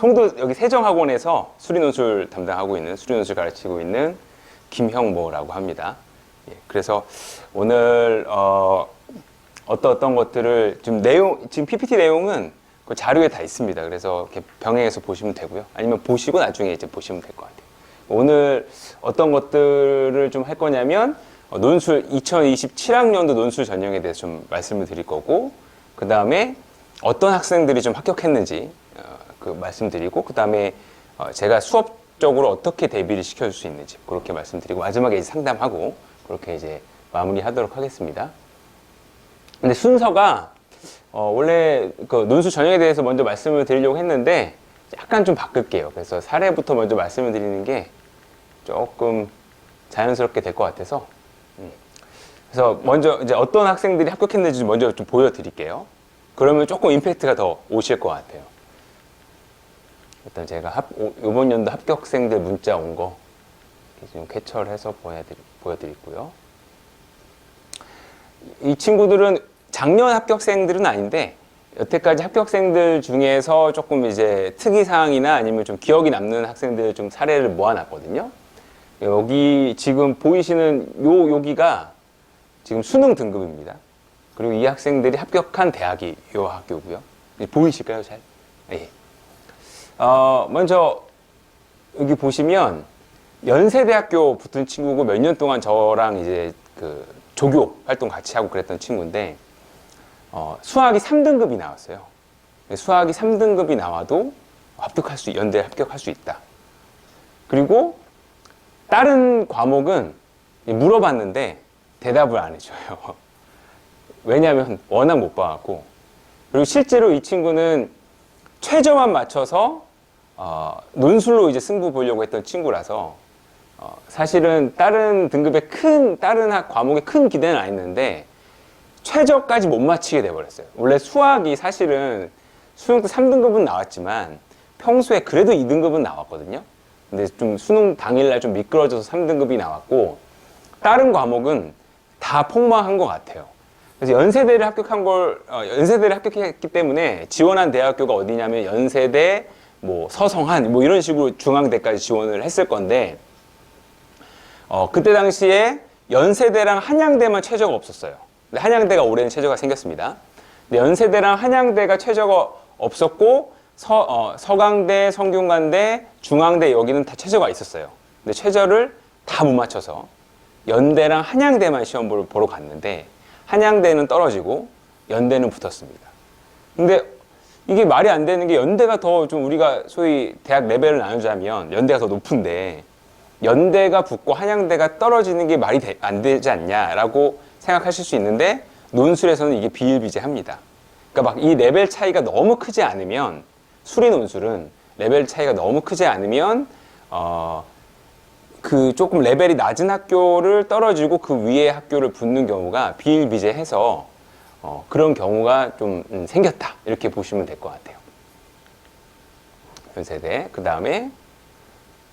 송도 여기 세정학원에서 수리논술 담당하고 있는 수리논술 가르치고 있는 김형모라고 합니다. 예, 그래서 오늘 어떤 것들을 지금 PPT 내용은 그 자료에 다 있습니다. 그래서 이렇게 병행해서 보시면 되고요. 아니면 보시고 나중에 이제 보시면 될 것 같아요. 오늘 어떤 것들을 좀 할 거냐면 논술 2027학년도 논술 전형에 대해서 좀 말씀을 드릴 거고, 그 다음에 어떤 학생들이 좀 합격했는지 그 말씀드리고, 그 다음에 제가 수업적으로 어떻게 대비를 시켜줄 수 있는지 그렇게 말씀드리고, 마지막에 이제 상담하고 그렇게 이제 마무리하도록 하겠습니다. 근데 순서가 원래 그 논술 전형에 대해서 먼저 말씀을 드리려고 했는데 약간 좀 바꿀게요. 그래서 사례부터 먼저 말씀을 드리는 게 조금 자연스럽게 될 것 같아서, 그래서 먼저 이제 어떤 학생들이 합격했는지 먼저 좀 보여드릴게요. 그러면 조금 임팩트가 더 오실 것 같아요. 일단 제가 이번 연도 합격생들 문자 온 거 좀 캡처해서 보여드리고요. 이 친구들은 작년 합격생들은 아닌데 여태까지 합격생들 중에서 조금 이제 특이사항이나 아니면 좀 기억이 남는 학생들 좀 사례를 모아놨거든요. 여기 지금 보이시는 여기가 지금 수능 등급입니다. 그리고 이 학생들이 합격한 대학이 이 학교고요. 보이실까요, 잘? 예. 먼저 여기 보시면 연세대학교 붙은 친구고 몇 년 동안 저랑 이제 그 조교 활동 같이 하고 그랬던 친구인데 수학이 3등급이 나왔어요. 수학이 3등급이 나와도 연대에 합격할 수 있다. 그리고 다른 과목은 물어봤는데 대답을 안 해줘요. 왜냐하면 워낙 못 봐갖고. 그리고 실제로 이 친구는 최저만 맞춰서 논술로 이제 승부 보려고 했던 친구라서 사실은 다른 등급의 다른 과목에 큰 기대는 안 했는데 최저까지 못 맞히게 돼버렸어요. 원래 수학이 사실은 수능 때 3등급은 나왔지만 평소에 그래도 2등급은 나왔거든요. 근데 좀 수능 당일날 좀 미끄러져서 3등급이 나왔고, 다른 과목은 다 폭망한 것 같아요. 그래서 연세대를 합격했기 때문에 지원한 대학교가 어디냐면 연세대, 뭐 서성한, 뭐 이런 식으로 중앙대까지 지원을 했을 건데, 그때 당시에 연세대랑 한양대만 최저가 없었어요. 근데 한양대가 올해는 최저가 생겼습니다. 근데 연세대랑 한양대가 최저가 없었고, 서강대, 성균관대, 중앙대 여기는 다 최저가 있었어요. 근데 최저를 다 못 맞춰서 연대랑 한양대만 시험 보러 갔는데 한양대는 떨어지고 연대는 붙었습니다. 근데 이게 말이 안 되는 게, 연대가 더 좀 우리가 소위 대학 레벨을 나누자면 연대가 더 높은데 연대가 붙고 한양대가 떨어지는 게 말이 안 되지 않냐라고 생각하실 수 있는데, 논술에서는 이게 비일비재합니다. 그러니까 막 이 레벨 차이가 너무 크지 않으면, 수리 논술은 레벨 차이가 너무 크지 않으면 그 조금 레벨이 낮은 학교를 떨어지고 그 위에 학교를 붙는 경우가 비일비재해서 그런 경우가 좀 생겼다, 이렇게 보시면 될 것 같아요. 연세대. 그 다음에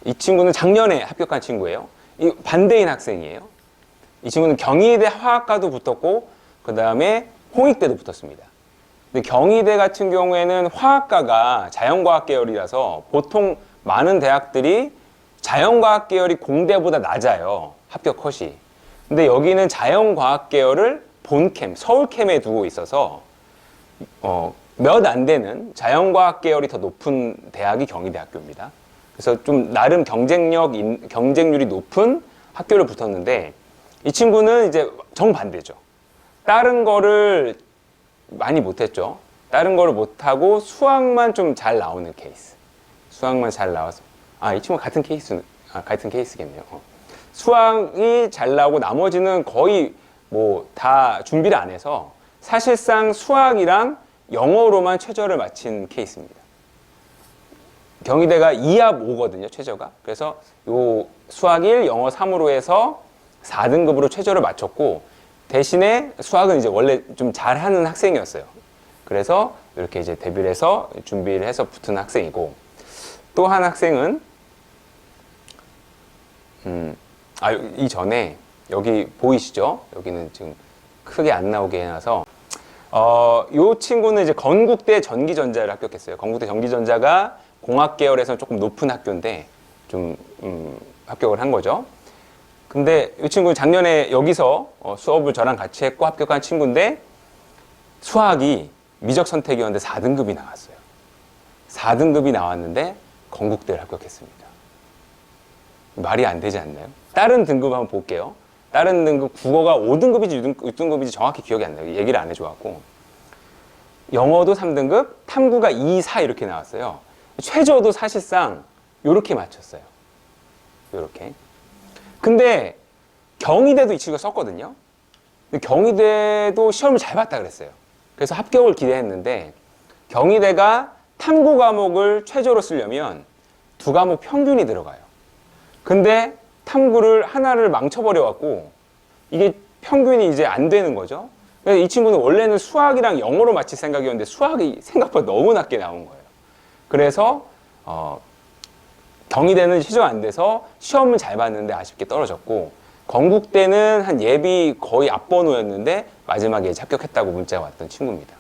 이 친구는 작년에 합격한 친구예요. 이 반대인 학생이에요. 이 친구는 경희대 화학과도 붙었고 그 다음에 홍익대도 붙었습니다. 근데 경희대 같은 경우에는 화학과가 자연과학 계열이라서 보통 많은 대학들이 자연과학 계열이 공대보다 낮아요, 합격 컷이. 근데 여기는 자연과학 계열을 본캠, 서울캠에 두고 있어서 몇 안 되는 자연과학 계열이 더 높은 대학이 경희대학교입니다. 그래서 좀 나름 경쟁률이 높은 학교를 붙었는데, 이 친구는 이제 정반대죠. 다른 거를 많이 못했죠. 다른 거를 못하고 수학만 좀 잘 나오는 케이스. 수학만 잘 나와서, 이 친구가 같은 케이스겠네요. 수학이 잘 나오고 나머지는 거의 뭐 다 준비를 안 해서 사실상 수학이랑 영어로만 최저를 마친 케이스입니다. 경희대가 2합 5거든요, 최저가. 그래서 요 수학 1, 영어 3으로 해서 4등급으로 최저를 맞췄고, 대신에 수학은 이제 원래 좀 잘하는 학생이었어요. 그래서 이렇게 이제 대비를 해서 준비를 해서 붙은 학생이고, 또 한 학생은 이전에 여기 보이시죠? 여기는 지금 크게 안 나오게 해놔서 이 친구는 이제 건국대 전기전자를 합격했어요. 건국대 전기전자가 공학 계열에서는 조금 높은 학교인데 좀 합격을 한 거죠. 근데 이 친구는 작년에 여기서 수업을 저랑 같이 했고 합격한 친구인데 수학이 미적 선택이었는데 4등급이 나왔어요. 4등급이 나왔는데 건국대를 합격했습니다. 말이 안 되지 않나요? 다른 등급 한번 볼게요. 다른 등급 국어가 5등급인지 6등급인지 정확히 기억이 안 나요. 얘기를 안 해줘갖고. 영어도 3등급, 탐구가 2, 4 이렇게 나왔어요. 최저도 사실상 이렇게 맞췄어요. 이렇게. 근데 경희대도 이 친구가 썼거든요. 근데 경희대도 시험을 잘 봤다 그랬어요. 그래서 합격을 기대했는데 경희대가 탐구 과목을 최저로 쓰려면 2과목 평균이 들어가요. 근데 탐구를 하나를 망쳐버려갖고 이게 평균이 이제 안 되는 거죠. 그래서 이 친구는 원래는 수학이랑 영어로 맞힐 생각이었는데 수학이 생각보다 너무 낮게 나온 거예요. 그래서 경희대는 시정 안 돼서 시험은 잘 봤는데 아쉽게 떨어졌고 건국대는 한 예비 거의 앞번호였는데 마지막에 합격했다고 문자가 왔던 친구입니다.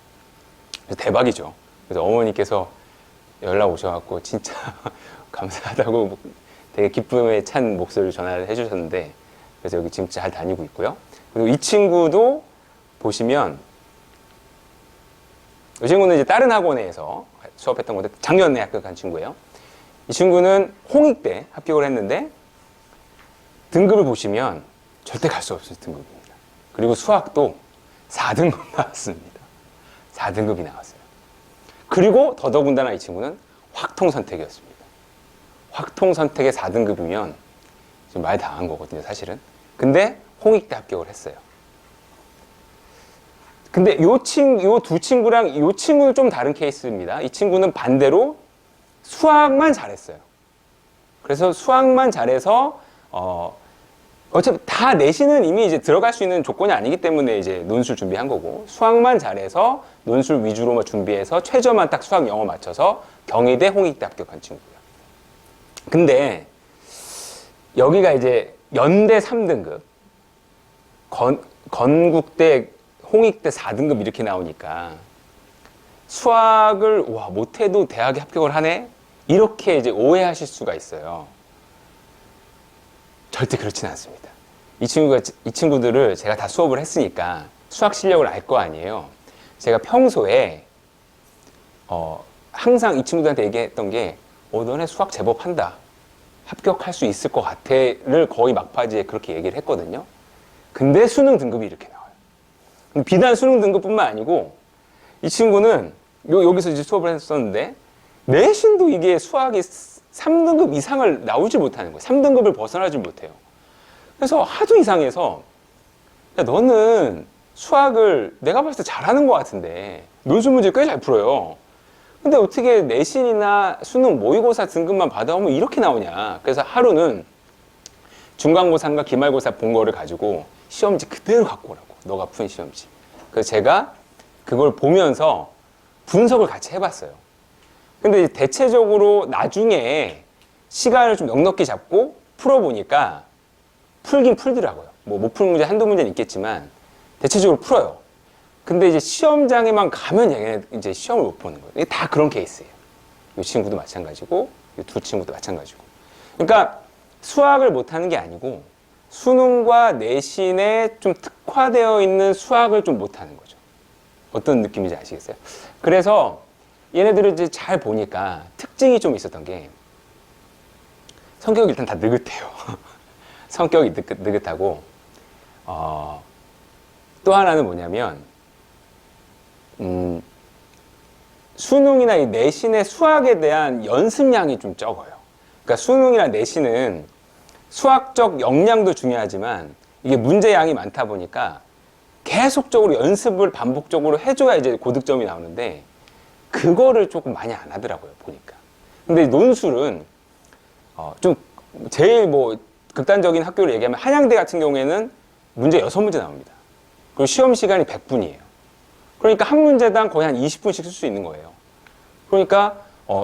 그래서 대박이죠. 그래서 어머니께서 연락 오셔갖고 진짜 감사하다고 되게 기쁨에 찬 목소리를 전화를 해주셨는데 그래서 여기 지금 잘 다니고 있고요. 그리고 이 친구도 보시면 이 친구는 이제 다른 학원에서 수업했던 건데 작년에 합격한 친구예요. 이 친구는 홍익대 합격을 했는데 등급을 보시면 절대 갈 수 없는 등급입니다. 그리고 수학도 4등급 나왔습니다. 4등급이 나왔어요. 그리고 더더군다나 이 친구는 확통선택이었습니다. 확통선택의 4등급이면 지금 말 다 한 거거든요, 사실은. 근데 홍익대 합격을 했어요. 근데 요 두 친구랑 이 친구는 좀 다른 케이스입니다. 이 친구는 반대로 수학만 잘했어요. 그래서 수학만 잘해서 어차피 다 내신은 이미 이제 들어갈 수 있는 조건이 아니기 때문에 이제 논술 준비한 거고 수학만 잘해서 논술 위주로 준비해서 최저만 딱 수학 영어 맞춰서 경희대 홍익대 합격한 친구예요. 근데 여기가 이제 연대 3등급 건국대 홍익대 4등급 이렇게 나오니까 수학을 와 못해도 대학에 합격을 하네? 이렇게 이제 오해하실 수가 있어요. 절대 그렇지는 않습니다. 이 친구들을 제가 다 수업을 했으니까 수학 실력을 알 거 아니에요. 제가 평소에 항상 이 친구들한테 얘기했던 게 너네 수학 제법 한다. 합격할 수 있을 것 같아를 거의 막바지에 그렇게 얘기를 했거든요. 근데 수능 등급이 이렇게 나와요. 비단 수능 등급뿐만 아니고 이 친구는 여기서 이제 수업을 했었는데 내신도 이게 수학이 3등급 이상을 나오지 못하는 거예요. 3등급을 벗어나지 못해요. 그래서 하도 이상해서 야, 너는 수학을 내가 봤을 때 잘하는 것 같은데 논술 문제 꽤 잘 풀어요. 근데 어떻게 내신이나 수능 모의고사 등급만 받아오면 이렇게 나오냐. 그래서 하루는 중간고사인가 기말고사 본 거를 가지고 시험지 그대로 갖고 오라고. 너가 푼 시험지. 그래서 제가 그걸 보면서 분석을 같이 해봤어요. 근데 대체적으로 나중에 시간을 좀 넉넉히 잡고 풀어보니까 풀긴 풀더라고요. 뭐 못 풀 문제 한두 문제는 있겠지만 대체적으로 풀어요. 근데 이제 시험장에만 가면 얘네는 이제 시험을 못 보는 거예요. 이게 다 그런 케이스예요. 이 친구도 마찬가지고 이 두 친구도 마찬가지고. 그러니까 수학을 못하는 게 아니고 수능과 내신에 좀 특화되어 있는 수학을 좀 못하는 거죠. 어떤 느낌인지 아시겠어요? 그래서 얘네들을 이제 잘 보니까 특징이 좀 있었던 게 성격이 일단 다 느긋해요. 성격이 느긋하고 또 하나는 뭐냐면 수능이나 이 내신의 수학에 대한 연습량이 좀 적어요. 그러니까 수능이나 내신은 수학적 역량도 중요하지만 이게 문제량이 많다 보니까 계속적으로 연습을 반복적으로 해줘야 이제 고득점이 나오는데 그거를 조금 많이 안 하더라고요, 보니까. 근데 논술은 좀 제일 뭐 극단적인 학교를 얘기하면 한양대 같은 경우에는 문제 6문제 나옵니다. 그리고 시험 시간이 100분이에요. 그러니까 한 문제당 거의 한 20분씩 쓸 수 있는 거예요. 그러니까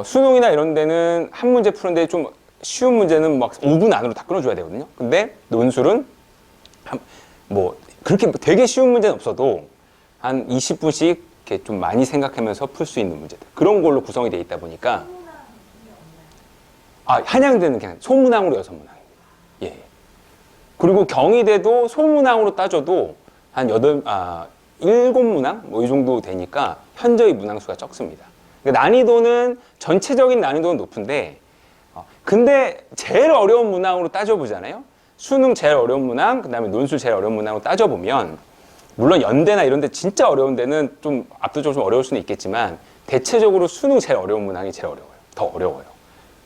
수능이나 이런 데는 한 문제 푸는데 좀 쉬운 문제는 막 5분 안으로 다 끊어줘야 되거든요. 근데 논술은 뭐 그렇게 되게 쉬운 문제는 없어도 한 20분씩 이렇게 좀 많이 생각하면서 풀 수 있는 문제들. 그런 걸로 구성이 되어 있다 보니까 한양대는 그냥 소문항으로 6문항입니다. 예. 그리고 경희대도 소문항으로 따져도 한 7문항? 뭐 이 정도 되니까 현저히 문항수가 적습니다. 그러니까 난이도는, 전체적인 난이도는 높은데, 근데 제일 어려운 문항으로 따져보잖아요? 수능 제일 어려운 문항, 그 다음에 논술 제일 어려운 문항으로 따져보면, 물론 연대나 이런 데 진짜 어려운 데는 좀 압도적으로 좀 어려울 수는 있겠지만, 대체적으로 수능 제일 어려운 문항이 제일 어려워요. 더 어려워요.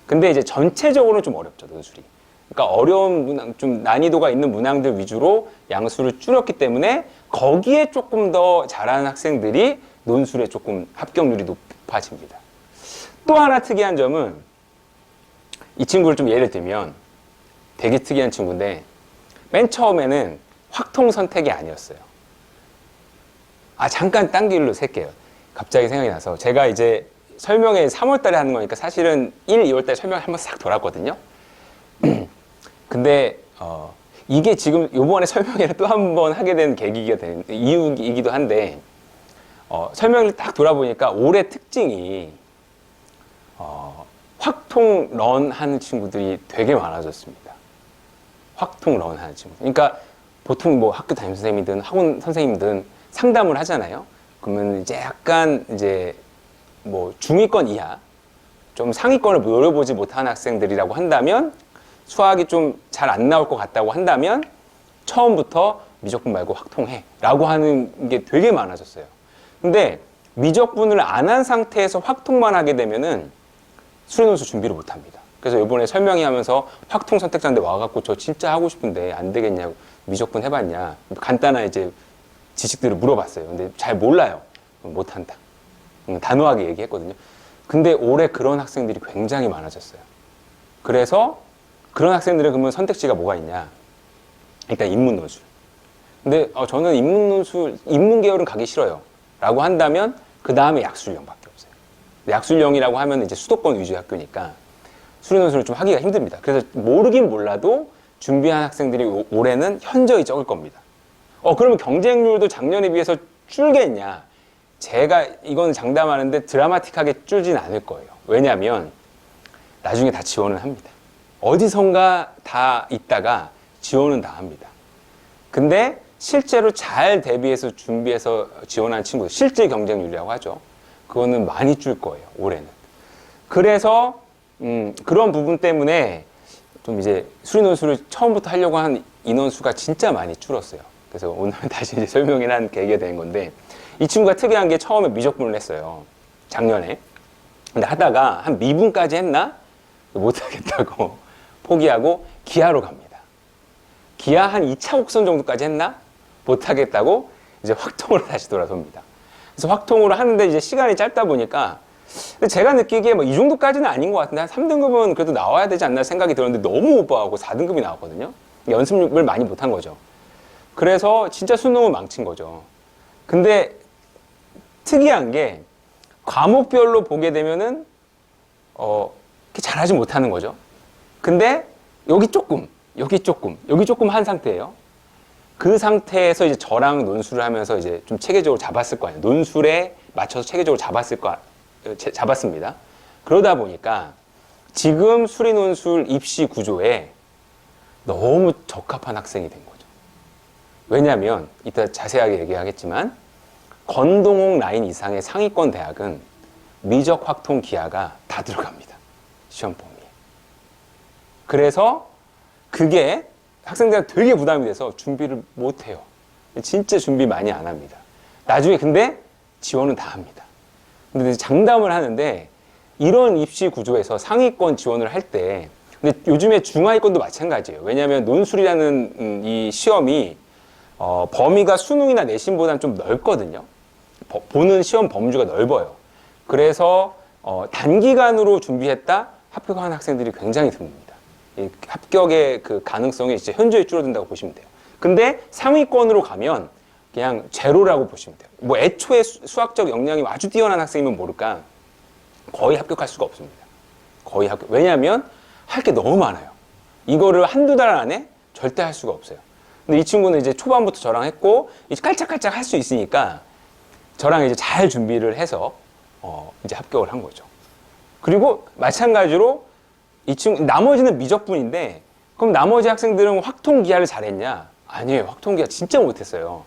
근데 이제 전체적으로는 좀 어렵죠, 논술이. 그러니까 어려운 문항, 좀 난이도가 있는 문항들 위주로 양수를 줄였기 때문에 거기에 조금 더 잘하는 학생들이 논술에 조금 합격률이 높아집니다. 또 하나 특이한 점은 이 친구를 좀 예를 들면 되게 특이한 친구인데 맨 처음에는 확통 선택이 아니었어요. 잠깐 딴 길로 셀게요. 갑자기 생각이 나서 제가 이제 설명회 3월 달에 하는 거니까 사실은 1, 2월 달에 설명을 한번 싹 돌았거든요. 근데 이게 지금 요번에 설명회를 또 한 번 하게 된 계기가 된 이유이기도 한데 설명을 딱 돌아보니까 올해 특징이 확통 런 하는 친구들이 되게 많아졌습니다. 확통 런 하는 친구. 그러니까 보통 뭐 학교 담임 선생님이든 학원 선생님이든 상담을 하잖아요. 그러면 이제 약간 이제 뭐 중위권 이하, 좀 상위권을 노려보지 못한 학생들이라고 한다면, 수학이 좀 잘 안 나올 것 같다고 한다면 처음부터 미적분 말고 확통해 라고 하는 게 되게 많아졌어요. 근데 미적분을 안 한 상태에서 확통만 하게 되면은 수련논술 준비를 못 합니다. 그래서 이번에 설명회 하면서 확통 선택자인데 와갖고 저 진짜 하고 싶은데 안 되겠냐고, 미적분 해봤냐, 간단한 이제 지식들을 물어봤어요. 근데 잘 몰라요. 못한다. 단호하게 얘기했거든요. 근데 올해 그런 학생들이 굉장히 많아졌어요. 그래서 그런 학생들은 그러면 선택지가 뭐가 있냐? 일단 인문논술. 근데 저는 인문논술, 인문계열은 가기 싫어요 라고 한다면 그 다음에 약술형밖에 없어요. 약술형이라고 하면 이제 수도권 위주의 학교니까 수련논술을 좀 하기가 힘듭니다. 그래서 모르긴 몰라도 준비한 학생들이 올해는 현저히 적을 겁니다. 그러면 경쟁률도 작년에 비해서 줄겠냐? 제가 이건 장담하는데 드라마틱하게 줄진 않을 거예요. 왜냐하면 나중에 다 지원을 합니다. 어디선가 다 있다가 지원은 다 합니다. 근데 실제로 잘 대비해서 준비해서 지원한 친구들, 실제 경쟁률이라고 하죠. 그거는 많이 줄 거예요, 올해는. 그래서 그런 부분 때문에 좀 이제 수리논술을 처음부터 하려고 한 인원수가 진짜 많이 줄었어요. 그래서 오늘 다시 이제 설명을 한 계기가 된 건데, 이 친구가 특이한 게 처음에 미적분을 했어요. 작년에. 근데 하다가 한 미분까지 했나? 못하겠다고 포기하고 기하로 갑니다. 기하 한 2차 곡선 정도까지 했나? 못하겠다고 이제 확통으로 다시 돌아섭니다. 그래서 확통으로 하는데 이제 시간이 짧다 보니까 제가 느끼기에 뭐 이 정도까지는 아닌 것 같은데 한 3등급은 그래도 나와야 되지 않나 생각이 들었는데 너무 오버하고 4등급이 나왔거든요. 연습을 많이 못한 거죠. 그래서 진짜 수능을 망친 거죠. 근데 특이한 게 과목별로 보게 되면은 잘하지 못하는 거죠. 근데 여기 조금, 여기 조금, 여기 조금 한 상태예요. 그 상태에서 이제 저랑 논술을 하면서 이제 좀 체계적으로 잡았을 거 아니에요. 논술에 맞춰서 체계적으로 잡았습니다. 그러다 보니까 지금 수리논술 입시 구조에 너무 적합한 학생이 된 거죠. 왜냐하면 이따 자세하게 얘기하겠지만 건동홍 라인 이상의 상위권 대학은 미적 확통 기하가 다 들어갑니다. 시험 범위에. 그래서 그게 학생들한테 되게 부담이 돼서 준비를 못 해요. 진짜 준비 많이 안 합니다. 나중에 근데 지원은 다 합니다. 근데 장담을 하는데 이런 입시 구조에서 상위권 지원을 할 때, 근데 요즘에 중하위권도 마찬가지예요. 왜냐하면 논술이라는 이 시험이 범위가 수능이나 내신보다는 좀 넓거든요. 보는 시험 범주가 넓어요. 그래서 단기간으로 준비했다 합격한 학생들이 굉장히 드뭅니다. 이 합격의 그 가능성이 이제 현저히 줄어든다고 보시면 돼요. 근데 상위권으로 가면 그냥 제로라고 보시면 돼요. 뭐 애초에 수학적 역량이 아주 뛰어난 학생이면 모를까 거의 합격할 수가 없습니다. 거의 합격. 왜냐하면 할 게 너무 많아요. 이거를 한두 달 안에 절대 할 수가 없어요. 근데 이 친구는 이제 초반부터 저랑 했고 이제 깔짝깔짝 할 수 있으니까 저랑 이제 잘 준비를 해서 이제 합격을 한 거죠. 그리고 마찬가지로 이 친구, 나머지는 미적분인데, 그럼 나머지 학생들은 확통기하를 잘했냐? 아니에요. 확통기하 진짜 못했어요.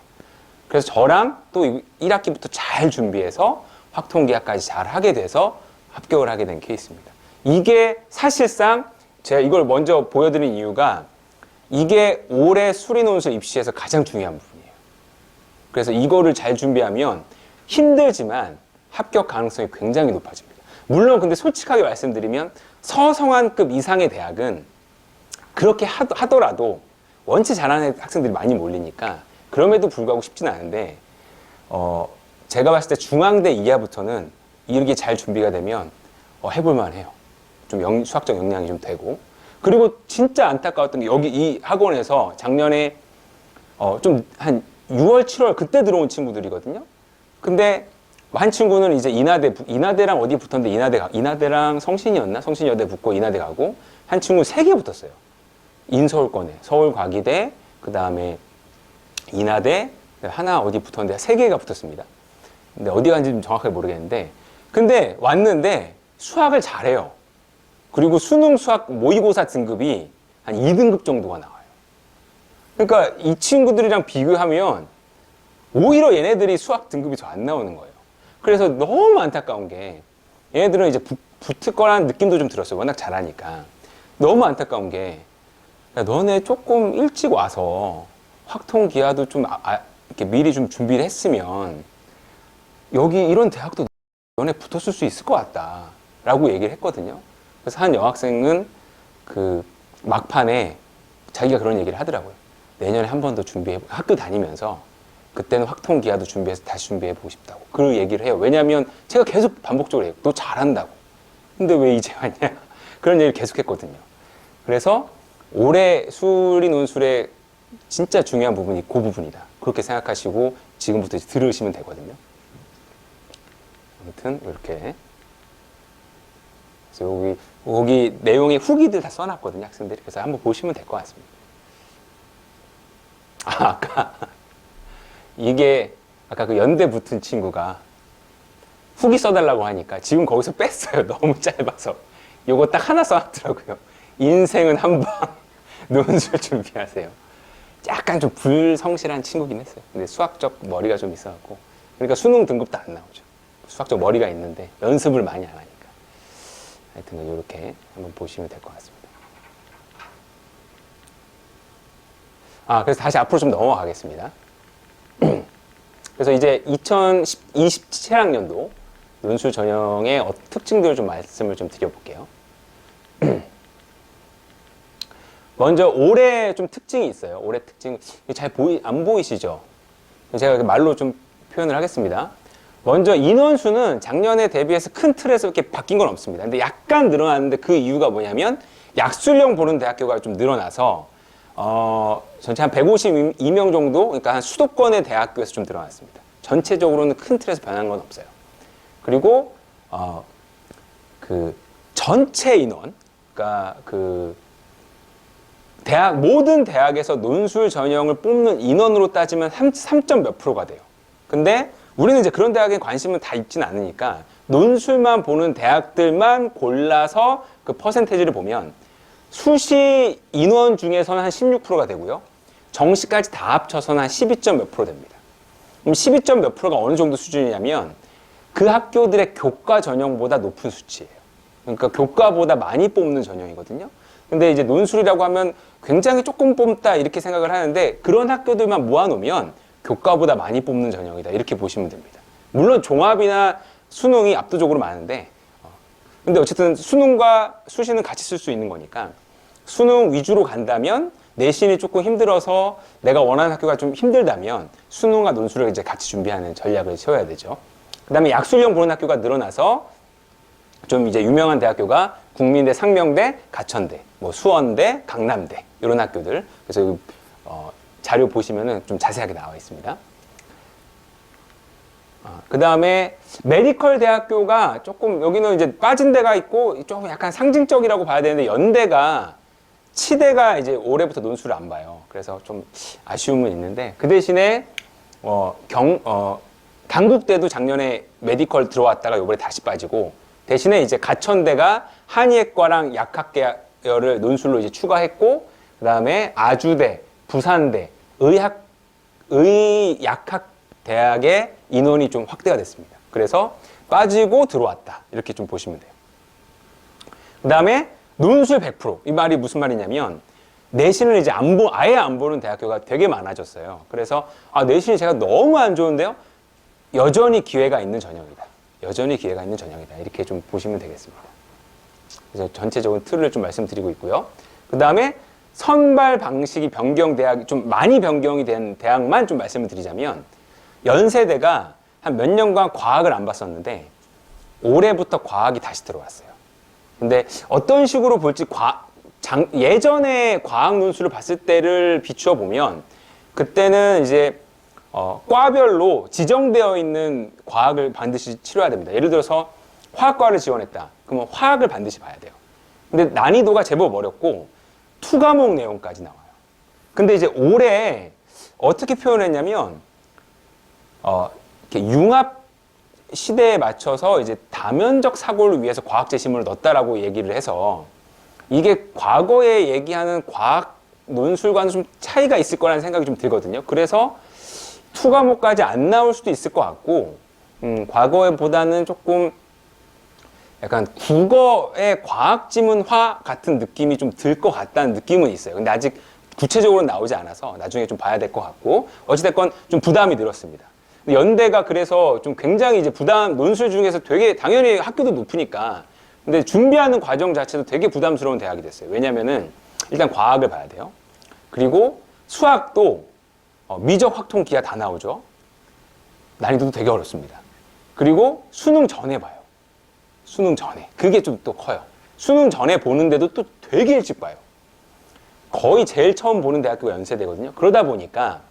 그래서 저랑 또 1학기부터 잘 준비해서 확통기하까지 잘 하게 돼서 합격을 하게 된 케이스입니다. 이게 사실상 제가 이걸 먼저 보여드린 이유가 이게 올해 수리논술 입시에서 가장 중요한 부분이에요. 그래서 이거를 잘 준비하면 힘들지만 합격 가능성이 굉장히 높아집니다. 물론 근데 솔직하게 말씀드리면 서성한급 이상의 대학은 그렇게 하더라도 원체 잘하는 학생들이 많이 몰리니까 그럼에도 불구하고 쉽지는 않은데 제가 봤을 때 중앙대 이하부터는 이렇게 잘 준비가 되면 해볼만 해요. 좀 수학적 역량이 좀 되고, 그리고 진짜 안타까웠던 게 여기 이 학원에서 작년에 좀 한 6월, 7월 그때 들어온 친구들이거든요. 근데 한 친구는 이제 인하대랑 어디 붙었는데 인하대랑 성신이었나? 성신여대 붙고 인하대 가고, 한 친구 3개 붙었어요. 인서울권에 서울과기대, 그 다음에 인하대, 하나 어디 붙었는데 3개가 붙었습니다. 근데 어디 간지 좀 정확하게 모르겠는데, 근데 왔는데 수학을 잘해요. 그리고 수능 수학 모의고사 등급이 한 2등급 정도가 나와요. 그러니까 이 친구들이랑 비교하면 오히려 얘네들이 수학 등급이 더 안 나오는 거예요. 그래서 너무 안타까운 게, 얘네들은 이제 붙을 거라는 느낌도 좀 들었어요. 워낙 잘하니까. 너무 안타까운 게, 야, 너네 조금 일찍 와서 확통기하도 좀 이렇게 미리 좀 준비를 했으면 여기 이런 대학도 너네 붙었을 수 있을 것 같다 라고 얘기를 했거든요. 그래서 한 여학생은 그 막판에 자기가 그런 얘기를 하더라고요. 내년에 한 번 더 학교 다니면서 그때는 확통기하도 준비해서 다시 준비해보고 싶다고 그 얘기를 해요. 왜냐하면 제가 계속 반복적으로 해요. 너 잘한다고. 근데 왜 이제 왔냐? 그런 얘기를 계속 했거든요. 그래서 올해 수리논술의 진짜 중요한 부분이 그 부분이다. 그렇게 생각하시고 지금부터 이제 들으시면 되거든요. 아무튼 이렇게. 그래서 여기 내용에 후기들 다 써놨거든요, 학생들이. 그래서 한번 보시면 될 것 같습니다. 아까 그 연대 붙은 친구가 후기 써달라고 하니까 지금 거기서 뺐어요. 너무 짧아서. 요거 딱 하나 써놨더라고요. 인생은 한방 논술 준비하세요. 약간 좀 불성실한 친구긴 했어요. 근데 수학적 머리가 좀 있어갖고. 그러니까 수능 등급도 안 나오죠. 수학적 머리가 있는데 연습을 많이 안 하니까. 하여튼 이렇게 한번 보시면 될 것 같습니다. 그래서 다시 앞으로 좀 넘어가겠습니다. 그래서 이제 2027학년도 논술 전형의 특징들을 좀 말씀을 좀 드려볼게요. 먼저 올해 좀 특징이 있어요. 올해 특징 안 보이시죠? 제가 말로 좀 표현을 하겠습니다. 먼저 인원수는 작년에 대비해서 큰 틀에서 이렇게 바뀐 건 없습니다. 근데 약간 늘어났는데 그 이유가 뭐냐면 약술형 보는 대학교가 좀 늘어나서 전체 한 152명 정도, 그러니까 한 수도권의 대학교에서 좀 늘어났습니다. 전체적으로는 큰 틀에서 변한 건 없어요. 그리고 그 전체 인원, 그러니까 그 모든 대학에서 논술 전형을 뽑는 인원으로 따지면 3점 몇 프로가 돼요. 근데 우리는 이제 그런 대학에 관심은 다 있지는 않으니까 논술만 보는 대학들만 골라서 그 퍼센테이지를 보면 수시 인원 중에서는 한 16%가 되고요. 정시까지 다 합쳐서는 한 12점 몇 프로 됩니다. 그럼 12점 몇 프로가 어느 정도 수준이냐면 그 학교들의 교과 전형보다 높은 수치예요. 그러니까 교과보다 많이 뽑는 전형이거든요. 근데 이제 논술이라고 하면 굉장히 조금 뽑다 이렇게 생각을 하는데 그런 학교들만 모아놓으면 교과보다 많이 뽑는 전형이다 이렇게 보시면 됩니다. 물론 종합이나 수능이 압도적으로 많은데 근데 어쨌든 수능과 수시는 같이 쓸 수 있는 거니까 수능 위주로 간다면 내신이 조금 힘들어서 내가 원하는 학교가 좀 힘들다면 수능과 논술을 이제 같이 준비하는 전략을 세워야 되죠. 그 다음에 약술형 보는 학교가 늘어나서 좀 이제 유명한 대학교가 국민대, 상명대, 가천대, 뭐 수원대, 강남대 이런 학교들. 그래서 자료 보시면은 좀 자세하게 나와 있습니다. 그 다음에 메디컬 대학교가 조금 여기는 이제 빠진 데가 있고 조금 약간 상징적이라고 봐야 되는데 연대가 치대가 이제 올해부터 논술을 안 봐요. 그래서 좀 아쉬움은 있는데 그 대신에 단국대도 작년에 메디컬 들어왔다가 이번에 다시 빠지고 대신에 이제 가천대가 한의학과랑 약학계열을 논술로 이제 추가했고, 그 다음에 아주대, 부산대, 의약학대학의 인원이 좀 확대가 됐습니다. 그래서 빠지고 들어왔다. 이렇게 좀 보시면 돼요. 그 다음에 논술 100%. 이 말이 무슨 말이냐면, 내신을 이제 아예 안 보는 대학교가 되게 많아졌어요. 그래서, 내신이 제가 너무 안 좋은데요? 여전히 기회가 있는 전형이다. 여전히 기회가 있는 전형이다. 이렇게 좀 보시면 되겠습니다. 그래서 전체적인 틀을 좀 말씀드리고 있고요. 그 다음에 선발 방식이 좀 많이 변경이 된 대학만 좀 말씀을 드리자면, 연세대가 한 몇 년간 과학을 안 봤었는데 올해부터 과학이 다시 들어왔어요. 근데 어떤 식으로 볼지 예전에 과학 논술을 봤을 때를 비추어 보면, 그때는 이제 과별로 지정되어 있는 과학을 반드시 치러야 됩니다. 예를 들어서 화학과를 지원했다. 그러면 화학을 반드시 봐야 돼요. 근데 난이도가 제법 어렵고 투과목 내용까지 나와요. 근데 이제 올해 어떻게 표현했냐면, 이렇게 융합 시대에 맞춰서 이제 다면적 사고를 위해서 과학 재심을 넣었다라고 얘기를 해서, 이게 과거에 얘기하는 과학 논술과는 좀 차이가 있을 거라는 생각이 좀 들거든요. 그래서 투과목까지 안 나올 수도 있을 것 같고, 과거보다는 조금 약간 국어의 과학지문화 같은 느낌이 좀 들 것 같다는 느낌은 있어요. 근데 아직 구체적으로 나오지 않아서 나중에 좀 봐야 될 것 같고, 어찌됐건 좀 부담이 늘었습니다. 연대가 그래서 좀 굉장히 이제 논술 중에서 되게 당연히 학교도 높으니까, 근데 준비하는 과정 자체도 되게 부담스러운 대학이 됐어요. 왜냐면은 일단 과학을 봐야 돼요. 그리고 수학도 미적, 확통, 기하 다 나오죠. 난이도도 되게 어렵습니다. 그리고 수능 전에 봐요. 수능 전에. 그게 좀 또 커요. 수능 전에 보는데도 또 되게 일찍 봐요. 거의 제일 처음 보는 대학교가 연세대거든요. 그러다 보니까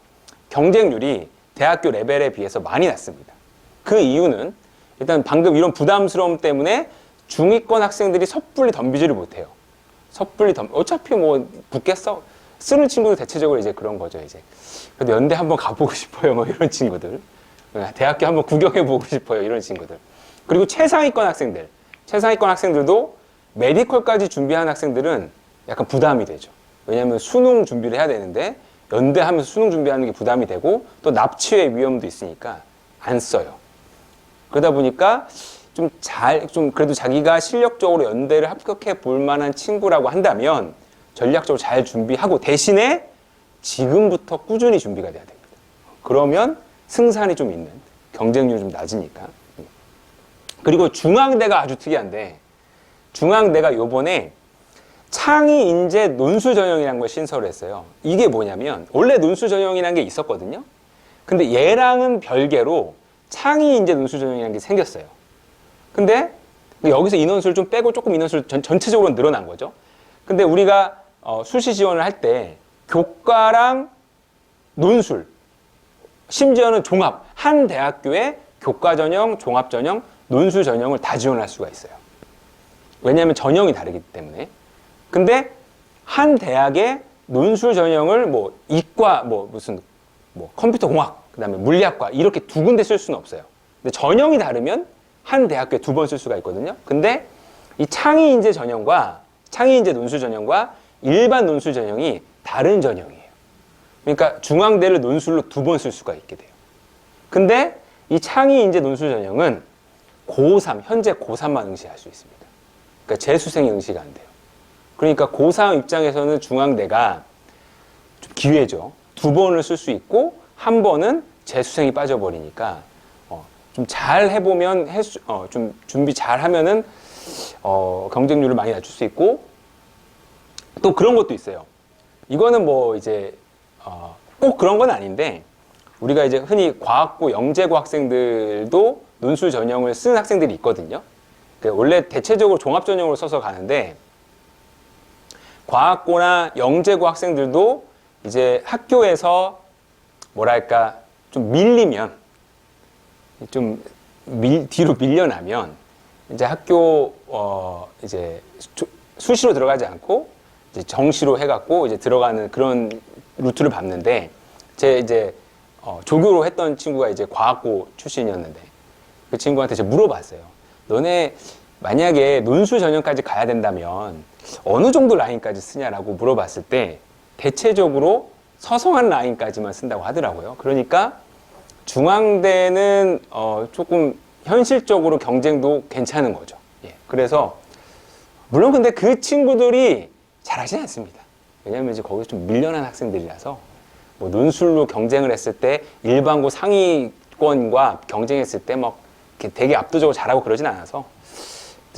경쟁률이 대학교 레벨에 비해서 많이 낮습니다. 그 이유는 일단 방금 이런 부담스러움 때문에 중위권 학생들이 섣불리 덤비지를 못해요. 어차피 뭐 붙겠어? 쓰는 친구들 대체적으로 이제 그런 거죠, 이제. 그래도 연대 한번 가보고 싶어요, 뭐 이런 친구들. 대학교 한번 구경해보고 싶어요, 이런 친구들. 그리고 최상위권 학생들도 메디컬까지 준비한 학생들은 약간 부담이 되죠. 왜냐하면 수능 준비를 해야 되는데, 연대 하면서 수능 준비하는 게 부담이 되고, 또 납치의 위험도 있으니까 안 써요. 그러다 보니까 그래도 자기가 실력적으로 연대를 합격해 볼 만한 친구라고 한다면 전략적으로 잘 준비하고, 대신에 지금부터 꾸준히 준비가 돼야 됩니다. 그러면 승산이 좀 있는, 경쟁률이 좀 낮으니까. 그리고 중앙대가 아주 특이한데, 중앙대가 요번에 창의 인재 논술 전형이라는 걸 신설을 했어요. 이게 뭐냐면, 원래 논술 전형이라는 게 있었거든요. 근데 얘랑은 별개로 창의 인재 논술 전형이라는 게 생겼어요. 근데 여기서 인원수를 좀 빼고 조금 인원수를 전체적으로 늘어난 거죠. 근데 우리가 수시 지원을 할 때 교과랑 논술, 심지어는 종합, 한 대학교에 교과 전형, 종합 전형, 논술 전형을 다 지원할 수가 있어요. 왜냐하면 전형이 다르기 때문에. 근데 한 대학의 논술 전형을 뭐 이과, 무슨 컴퓨터 공학, 그다음에 물리학과 이렇게 두 군데 쓸 수는 없어요. 근데 전형이 다르면 한 대학교에 2번 쓸 수가 있거든요. 근데 이 창의 인재 전형과 창의 인재 논술 전형과 일반 논술 전형이 다른 전형이에요. 그러니까 중앙대를 논술로 2번 쓸 수가 있게 돼요. 근데 이 창의 인재 논술 전형은 고3, 현재 고3만 응시할 수 있습니다. 그러니까 재수생이 응시가 안 돼요. 그러니까 고3 입장에서는 중앙대가 좀 기회죠. 2번을 쓸 수 있고, 한 번은 재수생이 빠져버리니까 좀 잘 해보면, 좀 준비 잘 하면은 경쟁률을 많이 낮출 수 있고, 또 그런 것도 있어요. 이거는 뭐 이제 꼭 그런 건 아닌데, 우리가 이제 흔히 과학고 영재고 학생들도 논술 전형을 쓰는 학생들이 있거든요. 그러니까 원래 대체적으로 종합 전형으로 써서 가는데, 과학고나 영재고 학생들도 이제 학교에서 뭐랄까 좀 밀리면, 뒤로 밀려나면 이제 학교 이제 수시로 들어가지 않고 이제 정시로 해갖고 이제 들어가는 그런 루트를 밟는데, 제 이제 조교로 했던 친구가 이제 과학고 출신이었는데, 그 친구한테 제가 물어봤어요. 너네 만약에 논술 전형까지 가야 된다면 어느 정도 라인까지 쓰냐라고 물어봤을 때 대체적으로 서성한 라인까지만 쓴다고 하더라고요. 그러니까 중앙대는 조금 현실적으로 경쟁도 괜찮은 거죠. 예, 그래서 물론 근데 그 친구들이 잘하진 않습니다. 왜냐하면 이제 거기서 좀 밀려난 학생들이라서 뭐 논술로 경쟁을 했을 때 일반고 상위권과 경쟁했을 때 막 되게 압도적으로 잘하고 그러진 않아서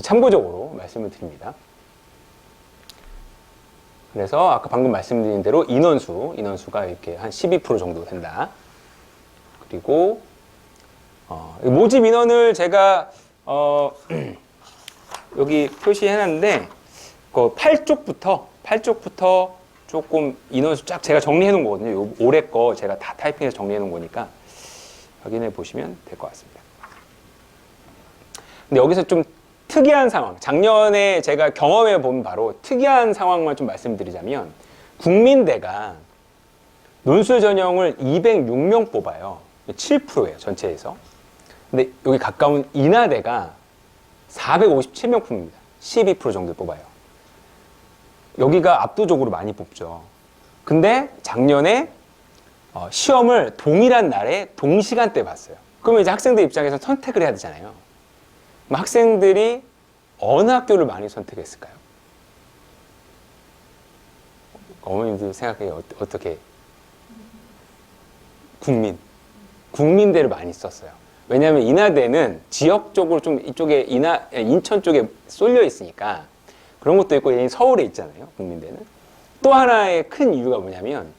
참고적으로 말씀을 드립니다. 그래서 아까 방금 말씀드린 대로 인원수가 이렇게 한 12% 정도 된다. 그리고 모집 인원을 제가 여기 표시해놨는데 그 8쪽부터 조금 인원수 쫙 제가 정리해 놓은 거거든요. 올해 거 제가 다 타이핑해서 정리해 놓은 거니까 확인해 보시면 될 것 같습니다. 근데 여기서 좀 특이한 상황, 작년에 제가 경험해 본 바로 특이한 상황만 좀 말씀드리자면 국민대가 논술 전형을 206명 뽑아요. 7%예요, 전체에서. 근데 여기 가까운 인하대가 457명 뽑습니다. 12% 정도 뽑아요. 여기가 압도적으로 많이 뽑죠. 근데 작년에 시험을 동일한 날에 동시간대 봤어요. 그러면 이제 학생들 입장에서 선택을 해야 되잖아요. 그럼 학생들이 어느 학교를 많이 선택했을까요? 어머님들 생각해 어떻게? 국민대를 많이 썼어요. 왜냐하면 인하대는 지역적으로 좀 이쪽에 인천 쪽에 쏠려 있으니까 그런 것도 있고 서울에 있잖아요. 국민대는. 또 하나의 큰 이유가 뭐냐면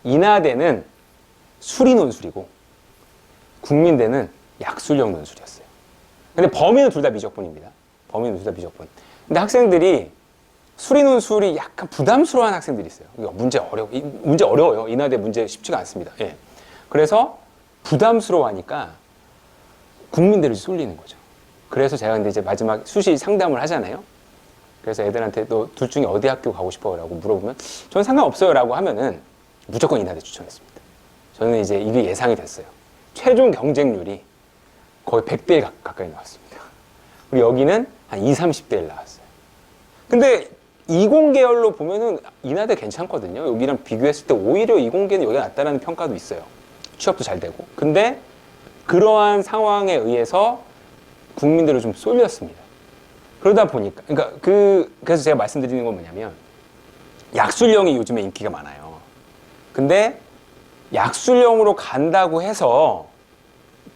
인하대는 수리 논술이고 국민대는 약술형 논술이었어요. 근데 범위는 둘 다 미적분입니다. 근데 학생들이 수리 논술이 약간 부담스러워하는 학생들이 있어요. 문제 어려워요. 인하대 문제 쉽지가 않습니다. 예. 그래서 부담스러워하니까 국민대로 쏠리는 거죠. 그래서 제가 근데 이제 마지막 수시 상담을 하잖아요. 그래서 애들한테 너 둘 중에 어디 학교 가고 싶어? 라고 물어보면 저는 상관없어요 라고 하면은 무조건 인하대 추천했습니다. 저는 이제 이게 예상이 됐어요. 최종 경쟁률이 거의 100대 가까이 나왔습니다. 그리고 여기는 한 20, 30대를 나왔어요. 근데 이공계열로 보면은 인하대 괜찮거든요. 여기랑 비교했을 때 오히려 이공계는 여기가 낫다라는 평가도 있어요. 취업도 잘 되고. 근데 그러한 상황에 의해서 국민대로 좀 쏠렸습니다. 그러다 보니까, 그래서 제가 말씀드리는 건 뭐냐면, 약술형이 요즘에 인기가 많아요. 근데 약술형으로 간다고 해서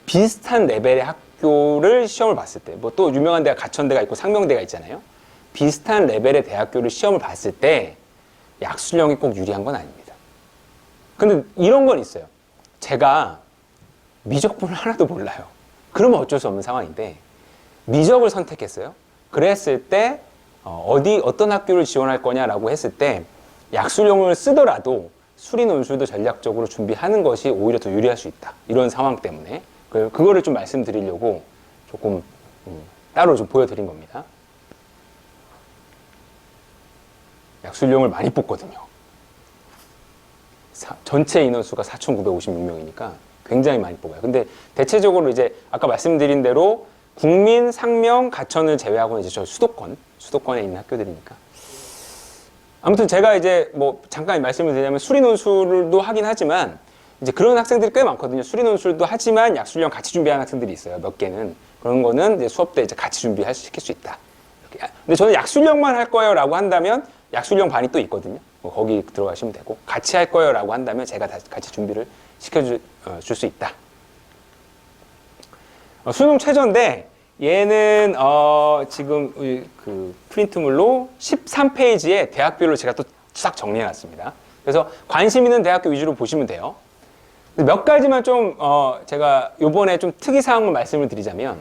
비슷한 레벨의 학교를 시험을 봤을 때, 뭐 또 유명한 데가 가천대가 있고 상명대가 있잖아요. 비슷한 레벨의 대학교를 시험을 봤을 때 약술형이 꼭 유리한 건 아닙니다. 근데 이런 건 있어요. 제가 미적분을 하나도 몰라요. 그러면 어쩔 수 없는 상황인데 미적을 선택했어요. 그랬을 때 어떤 학교를 지원할 거냐라고 했을 때 약술형을 쓰더라도 수리 논술도 전략적으로 준비하는 것이 오히려 더 유리할 수 있다. 이런 상황 때문에 그거를 좀 말씀드리려고 조금 따로 좀 보여드린 겁니다. 약술형을 많이 뽑거든요. 전체 인원수가 4,956명이니까 굉장히 많이 뽑아요. 근데 대체적으로 이제 아까 말씀드린 대로 국민, 상명, 가천을 제외하고는 이제 저 수도권에 있는 학교들이니까. 아무튼 제가 이제 뭐 잠깐 말씀을 드리자면 수리 논술도 하긴 하지만 이제 그런 학생들이 꽤 많거든요. 수리 논술도 하지만 약술형 같이 준비하는 학생들이 있어요. 몇 개는. 그런 거는 이제 수업 때 이제 같이 시킬 수 있다. 이렇게. 근데 저는 약술형만 할 거예요라고 한다면 약술형 반이 또 있거든요. 뭐 거기 들어가시면 되고 같이 할 거예요라고 한다면 제가 같이 준비를 시켜줄 수 있다. 수능 최저인데 얘는 지금 그 프린트물로 13페이지에 대학별로 제가 또 싹 정리해놨습니다. 그래서 관심 있는 대학교 위주로 보시면 돼요. 몇 가지만 좀 제가 요번에 좀 특이사항을 말씀을 드리자면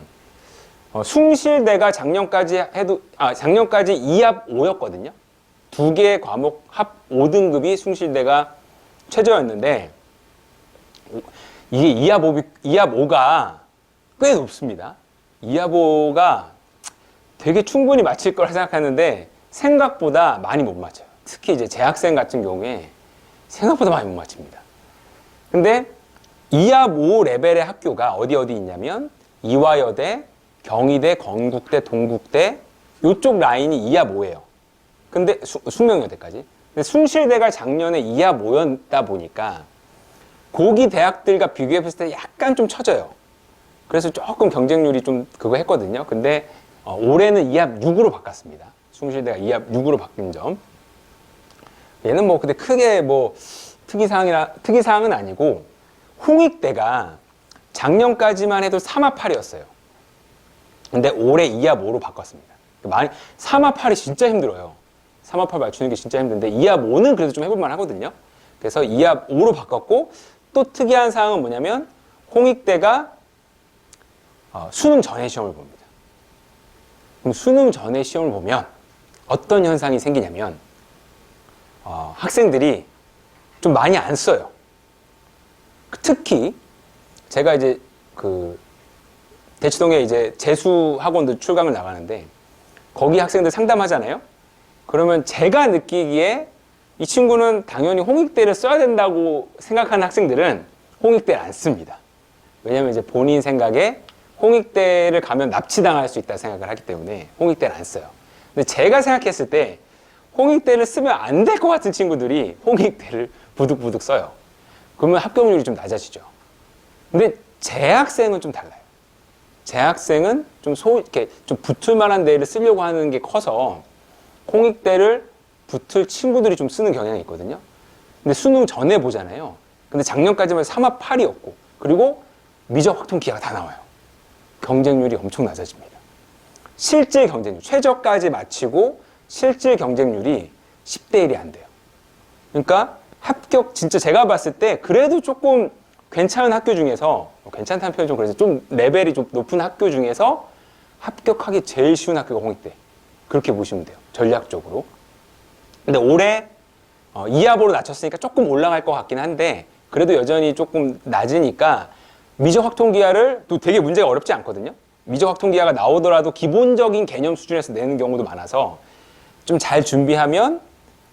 숭실대가 작년까지 2합 5였거든요. 두 개 과목 합 5등급이 숭실대가 최저였는데 이게 2합 5가 꽤 높습니다. 2합 5가 되게 충분히 맞힐 거라 생각하는데 생각보다 많이 못 맞춰요. 특히 이제 재학생 같은 경우에 생각보다 많이 못 맞춥니다. 근데 2합 5 레벨의 학교가 어디 있냐면 이화여대, 경희대, 건국대, 동국대 요쪽 라인이 이하 5예요. 근데 숙명여대까지. 근데 숭실대가 작년에 이하 5였다 보니까 고기 대학들과 비교해봤을 때 약간 좀 처져요. 그래서 조금 경쟁률이 좀 그거 했거든요. 근데 올해는 이하 6으로 바꿨습니다. 숭실대가 이하 6으로 바뀐 점. 얘는 뭐 근데 크게 뭐 특이사항은 아니고 홍익대가 작년까지만 해도 3하 8이었어요. 근데 올해 2하 5로 바꿨습니다. 3하 8이 진짜 힘들어요. 3하 8 맞추는 게 진짜 힘든데 2하 5는 그래도 좀 해볼만 하거든요. 그래서 2하 5로 바꿨고 또 특이한 사항은 뭐냐면 홍익대가 수능 전에 시험을 봅니다. 그럼 수능 전에 시험을 보면 어떤 현상이 생기냐면 학생들이 좀 많이 안 써요. 특히 제가 이제 그 대치동에 이제 재수 학원도 출강을 나가는데 거기 학생들 상담하잖아요. 그러면 제가 느끼기에 이 친구는 당연히 홍익대를 써야 된다고 생각하는 학생들은 홍익대를 안 씁니다. 왜냐면 이제 본인 생각에 홍익대를 가면 납치당할 수 있다 생각을 하기 때문에 홍익대를 안 써요. 근데 제가 생각했을 때 홍익대를 쓰면 안 될 것 같은 친구들이 홍익대를 부득부득 써요. 그러면 합격률이 좀 낮아지죠. 근데 재학생은 좀 달라요. 재학생은 이렇게 좀 붙을 만한 데를 쓰려고 하는 게 커서 홍익대를 붙을 친구들이 좀 쓰는 경향이 있거든요. 근데 수능 전에 보잖아요. 근데 작년까지만 3하 8이었고, 그리고 미적 확통 기하가 다 나와요. 경쟁률이 엄청 낮아집니다. 실질 경쟁률, 최저까지 마치고 실질 경쟁률이 10대 1이 안 돼요. 그러니까 합격, 진짜 제가 봤을 때 그래도 조금 괜찮은 학교 중에서, 괜찮다는 표현이 좀 그래서 좀 레벨이 좀 높은 학교 중에서 합격하기 제일 쉬운 학교가 홍익대. 그렇게 보시면 돼요. 전략적으로. 근데 올해 2하보로 낮췄으니까 조금 올라갈 것 같긴 한데 그래도 여전히 조금 낮으니까 미적 확통기하를 또 되게 문제가 어렵지 않거든요. 미적 확통기하가 나오더라도 기본적인 개념 수준에서 내는 경우도 많아서 좀 잘 준비하면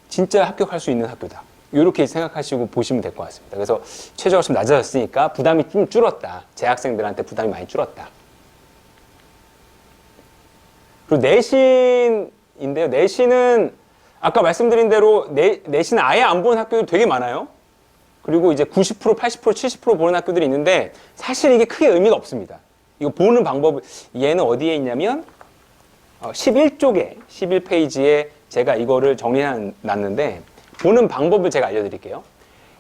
진짜 합격할 수 있는 학교다. 이렇게 생각하시고 보시면 될 것 같습니다. 그래서 최저가 좀 낮아졌으니까 부담이 좀 줄었다. 재학생들한테 부담이 많이 줄었다. 그리고 내신인데요. 내신은 아까 말씀드린 대로 내신은 아예 안 보는 학교들이 되게 많아요. 그리고 이제 90%, 80%, 70% 보는 학교들이 있는데 사실 이게 크게 의미가 없습니다. 이거 보는 방법을, 얘는 어디에 있냐면 11쪽에, 11페이지에 제가 이거를 정리해 놨는데 보는 방법을 제가 알려드릴게요.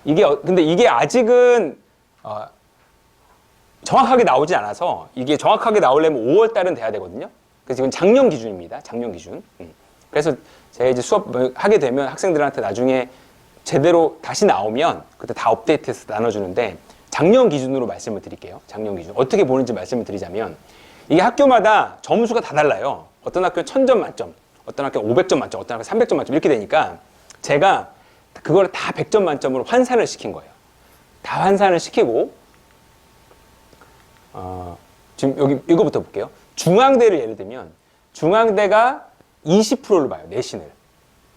근데 이게 아직은 정확하게 나오지 않아서 이게 정확하게 나오려면 5월 달은 돼야 되거든요. 그래서 이건 작년 기준입니다. 작년 기준. 그래서 제가 이제 수업 하게 되면 학생들한테 나중에 제대로 다시 나오면 그때 다 업데이트해서 나눠주는데 작년 기준으로 말씀을 드릴게요. 작년 기준. 어떻게 보는지 말씀을 드리자면 이게 학교마다 점수가 다 달라요. 어떤 학교는 1000점 만점, 어떤 학교는 500점 만점, 어떤 학교는 300점 만점 이렇게 되니까 제가 그걸 다 100점 만점으로 환산을 시킨 거예요. 다 환산을 시키고 지금 여기 이거부터 볼게요. 중앙대를 예를 들면 중앙대가 20%를 봐요. 내신을.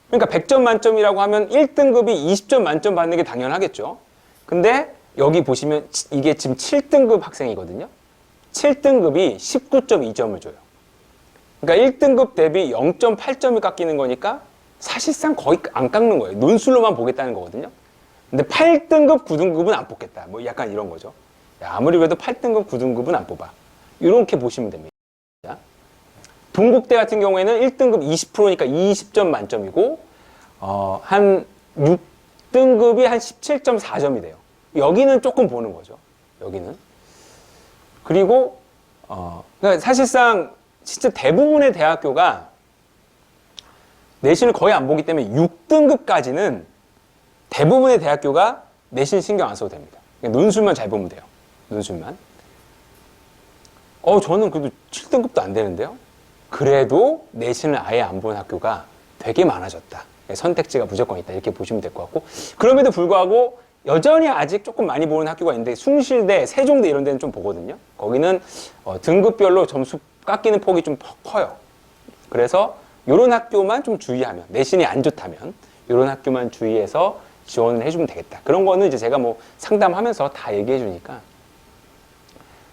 그러니까 100점 만점이라고 하면 1등급이 20점 만점 받는 게 당연하겠죠. 근데 여기 보시면 이게 지금 7등급 학생이거든요. 7등급이 19.2점을 줘요. 그러니까 1등급 대비 0.8점이 깎이는 거니까 사실상 거의 안 깎는 거예요. 논술로만 보겠다는 거거든요. 근데 8등급, 9등급은 안 뽑겠다. 뭐 약간 이런 거죠. 아무리 그래도 8등급, 9등급은 안 뽑아. 이렇게 보시면 됩니다. 동국대 같은 경우에는 1등급 20%니까 20점 만점이고 한 6등급이 한 17.4점이 돼요. 여기는 조금 보는 거죠. 여기는. 그리고 그러니까 사실상 진짜 대부분의 대학교가 내신을 거의 안 보기 때문에 6등급까지는 대부분의 대학교가 내신 신경 안 써도 됩니다. 그냥 논술만 잘 보면 돼요. 논술만. 저는 그래도 7등급도 안 되는데요. 그래도 내신을 아예 안 보는 학교가 되게 많아졌다. 선택지가 무조건 있다. 이렇게 보시면 될 것 같고. 그럼에도 불구하고 여전히 아직 조금 많이 보는 학교가 있는데 숭실대, 세종대 이런 데는 좀 보거든요. 거기는 등급별로 점수 깎이는 폭이 좀 커요. 그래서 이런 학교만 좀 주의하면, 내신이 안 좋다면 이런 학교만 주의해서 지원을 해주면 되겠다. 그런 거는 이제 제가 뭐 상담하면서 다 얘기해 주니까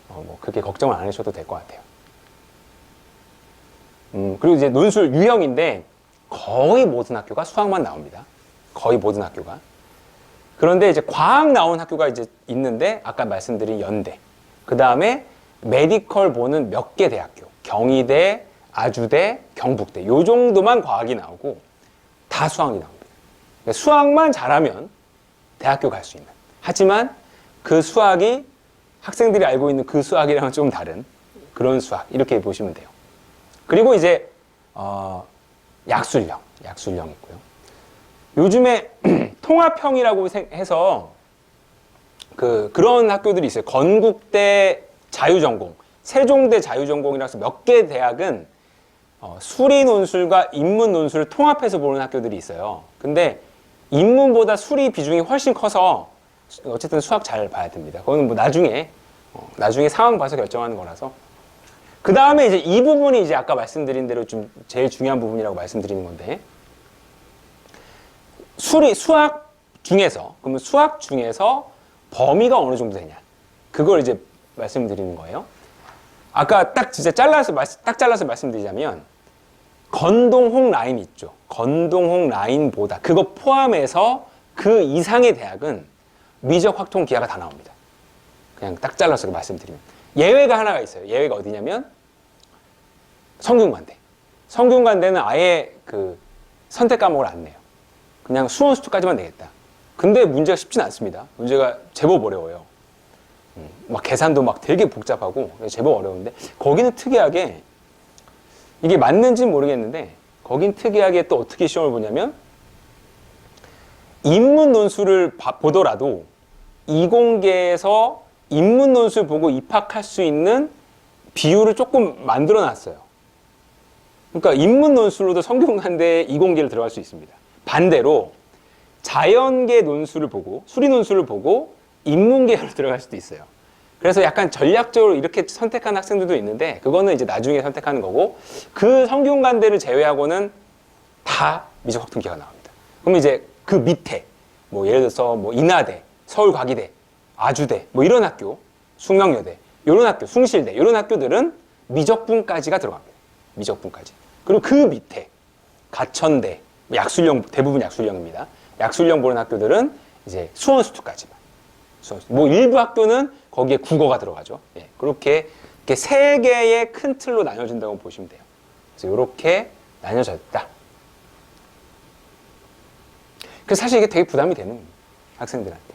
뭐 그렇게 걱정을 안 하셔도 될 것 같아요. 그리고 이제 논술 유형인데 거의 모든 학교가 수학만 나옵니다. 거의 모든 학교가. 그런데 이제 과학 나온 학교가 이제 있는데 아까 말씀드린 연대. 그 다음에 메디컬 보는 몇 개 대학교. 경희대, 아주대, 경북대. 요 정도만 과학이 나오고 다 수학이 나옵니다. 그러니까 수학만 잘하면 대학교 갈 수 있는. 하지만 그 수학이 학생들이 알고 있는 그 수학이랑은 좀 다른 그런 수학. 이렇게 보시면 돼요. 그리고 이제 약술형 있고요. 요즘에 통합형이라고 해서 그런 학교들이 있어요. 건국대 자유전공, 세종대 자유전공이라서 몇 개 대학은 수리 논술과 인문 논술을 통합해서 보는 학교들이 있어요. 근데 인문보다 수리 비중이 훨씬 커서 어쨌든 수학 잘 봐야 됩니다. 그거는 뭐 나중에 상황 봐서 결정하는 거라서. 그 다음에 이제 이 부분이 이제 아까 말씀드린 대로 좀 제일 중요한 부분이라고 말씀드리는 건데, 수학 중에서 범위가 어느 정도 되냐. 그걸 이제 말씀드리는 거예요. 아까 딱 잘라서 말씀드리자면, 건동홍 라인 있죠. 건동홍 라인보다 그거 포함해서 그 이상의 대학은 미적 확통 기하가 다 나옵니다. 그냥 딱 잘라서 말씀드리면. 예외가 하나가 있어요. 예외가 어디냐면 성균관대. 성균관대는 아예 그 선택 과목을 안 내요. 그냥 수원 수투까지만 내겠다. 근데 문제가 쉽진 않습니다. 문제가 제법 어려워요. 막 계산도 막 되게 복잡하고 제법 어려운데, 거기는 특이하게, 이게 맞는지는 모르겠는데 거긴 특이하게 또 어떻게 시험을 보냐면, 인문 논술을 보더라도 이공계에서 인문 논술 보고 입학할 수 있는 비율을 조금 만들어 놨어요. 그러니까 인문 논술로도 성균관대 이공계를 들어갈 수 있습니다. 반대로 자연계 논술을 보고 수리 논술을 보고 인문계로 들어갈 수도 있어요. 그래서 약간 전략적으로 이렇게 선택한 학생들도 있는데, 그거는 이제 나중에 선택하는 거고, 그 성균관대를 제외하고는 다 미적 확통기가 나옵니다. 그럼 이제 그 밑에 뭐 예를 들어서 뭐 인하대, 서울과기대, 아주대, 뭐 이런 학교, 숙명여대, 이런 학교, 숭실대, 이런 학교들은 미적분까지가 들어갑니다. 미적분까지. 그리고 그 밑에 가천대, 약술형, 대부분 약술형입니다. 약술형 보는 학교들은 이제 수원수투까지만. 뭐 일부 학교는 거기에 국어가 들어가죠. 예, 그렇게 세 개의 큰 틀로 나뉘어진다고 보시면 돼요. 그래서 이렇게 나뉘어져 있다. 그래서 사실 이게 되게 부담이 되는 거예요, 학생들한테.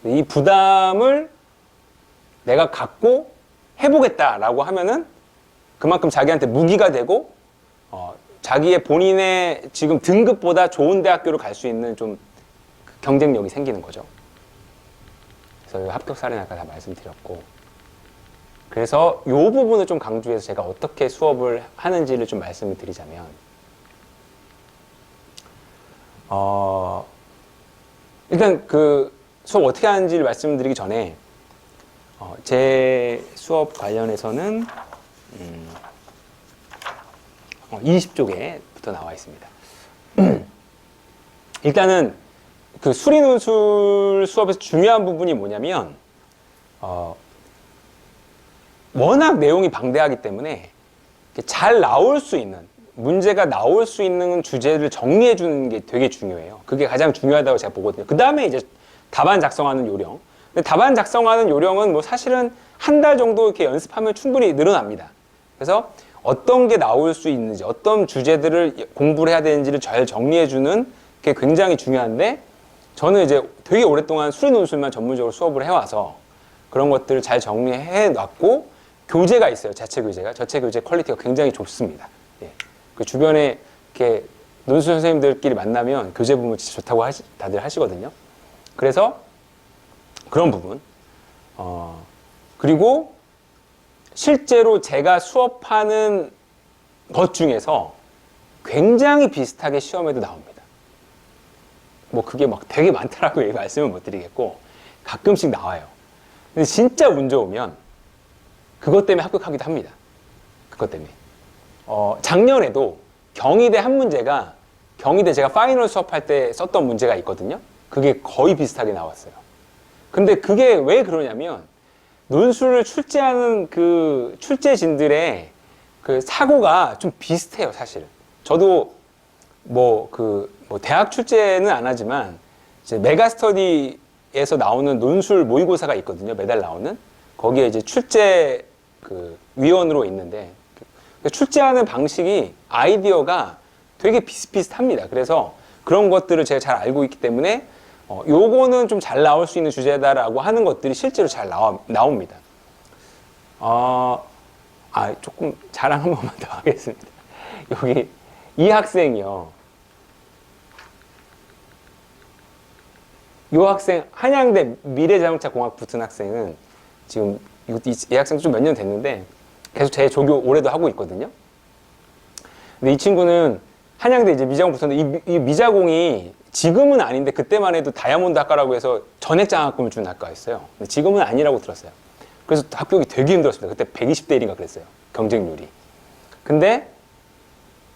이 부담을 내가 갖고 해보겠다라고 하면은 그만큼 자기한테 무기가 되고, 자기의 본인의 지금 등급보다 좋은 대학교를 갈 수 있는 좀 경쟁력이 생기는 거죠. 그래서 합격 사례는 아까 다 말씀드렸고, 그래서 이 부분을 좀 강조해서 제가 어떻게 수업을 하는지를 좀 말씀을 드리자면, 일단 그 수업 어떻게 하는지를 말씀드리기 전에 제 수업 관련해서는 20쪽에부터 나와 있습니다. 일단은 그 수리 논술 수업에서 중요한 부분이 뭐냐면, 워낙 내용이 방대하기 때문에 잘 나올 수 있는, 문제가 나올 수 있는 주제를 정리해 주는 게 되게 중요해요. 그게 가장 중요하다고 제가 보거든요. 그 다음에 이제 답안 작성하는 요령. 근데 답안 작성하는 요령은 뭐 사실은 한 달 정도 이렇게 연습하면 충분히 늘어납니다. 그래서 어떤 게 나올 수 있는지, 어떤 주제들을 공부를 해야 되는지를 잘 정리해 주는 게 굉장히 중요한데, 저는 이제 되게 오랫동안 수리 논술만 전문적으로 수업을 해와서 그런 것들을 잘 정리해 놨고, 교재가 있어요. 자체 교재 퀄리티가 굉장히 좋습니다. 예. 그 주변에 이렇게 논술 선생님들끼리 만나면 교재 보면 진짜 좋다고 다들 하시거든요. 그래서 그런 부분. 그리고 실제로 제가 수업하는 것 중에서 굉장히 비슷하게 시험에도 나옵니다. 뭐 그게 막 되게 많더라고요. 말씀을 못 드리겠고, 가끔씩 나와요. 근데 진짜 운 좋으면 그것 때문에 합격하기도 합니다. 그것 때문에. 작년에도 경희대 한 문제가, 경희대 제가 파이널 수업할 때 썼던 문제가 있거든요. 그게 거의 비슷하게 나왔어요. 근데 그게 왜 그러냐면, 논술을 출제하는 그 출제진들의 그 사고가 좀 비슷해요, 사실은. 저도 대학 출제는 안 하지만 이제 메가스터디에서 나오는 논술 모의고사가 있거든요. 매달 나오는. 거기에 이제 출제 그 위원으로 있는데 출제하는 방식이 아이디어가 되게 비슷비슷합니다. 그래서 그런 것들을 제가 잘 알고 있기 때문에 요거는 좀 잘 나올 수 있는 주제다라고 하는 것들이 실제로 잘 나옵니다. 조금 자랑 한 번만 더 하겠습니다. 여기 이 학생이요. 이 학생, 한양대 미래자동차공학 붙은 학생은 지금 이 학생 좀 몇 년 됐는데 계속 제 조교 올해도 하고 있거든요. 근데 이 친구는 한양대 이제 미자공 붙었는데 이 미자공이 지금은 아닌데 그때만 해도 다이아몬드 학과라고 해서 전액 장학금을 주는 학과였어요. 근데 지금은 아니라고 들었어요. 그래서 합격이 되게 힘들었습니다. 그때 120대 1인가 그랬어요. 경쟁률이. 근데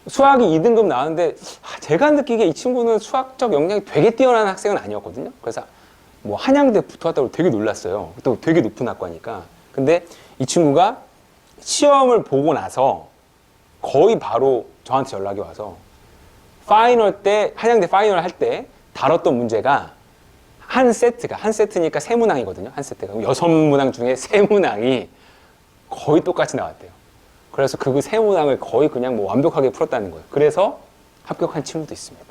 수학이 2등급 나왔는데 제가 느끼기에 이 친구는 수학적 역량이 되게 뛰어난 학생은 아니었거든요. 그래서 뭐 한양대 붙어왔다고 되게 놀랐어요. 또 되게 높은 학과니까. 근데 이 친구가 시험을 보고 나서 거의 바로 저한테 연락이 와서 파이널 때, 한양대 파이널 할 때 다뤘던 문제가 한 세트니까 세 문항이거든요. 한 세트가. 6문항 중에 세 문항이 거의 똑같이 나왔대요. 그래서 그 세 문항을 거의 그냥 뭐 완벽하게 풀었다는 거예요. 그래서 합격한 친구도 있습니다.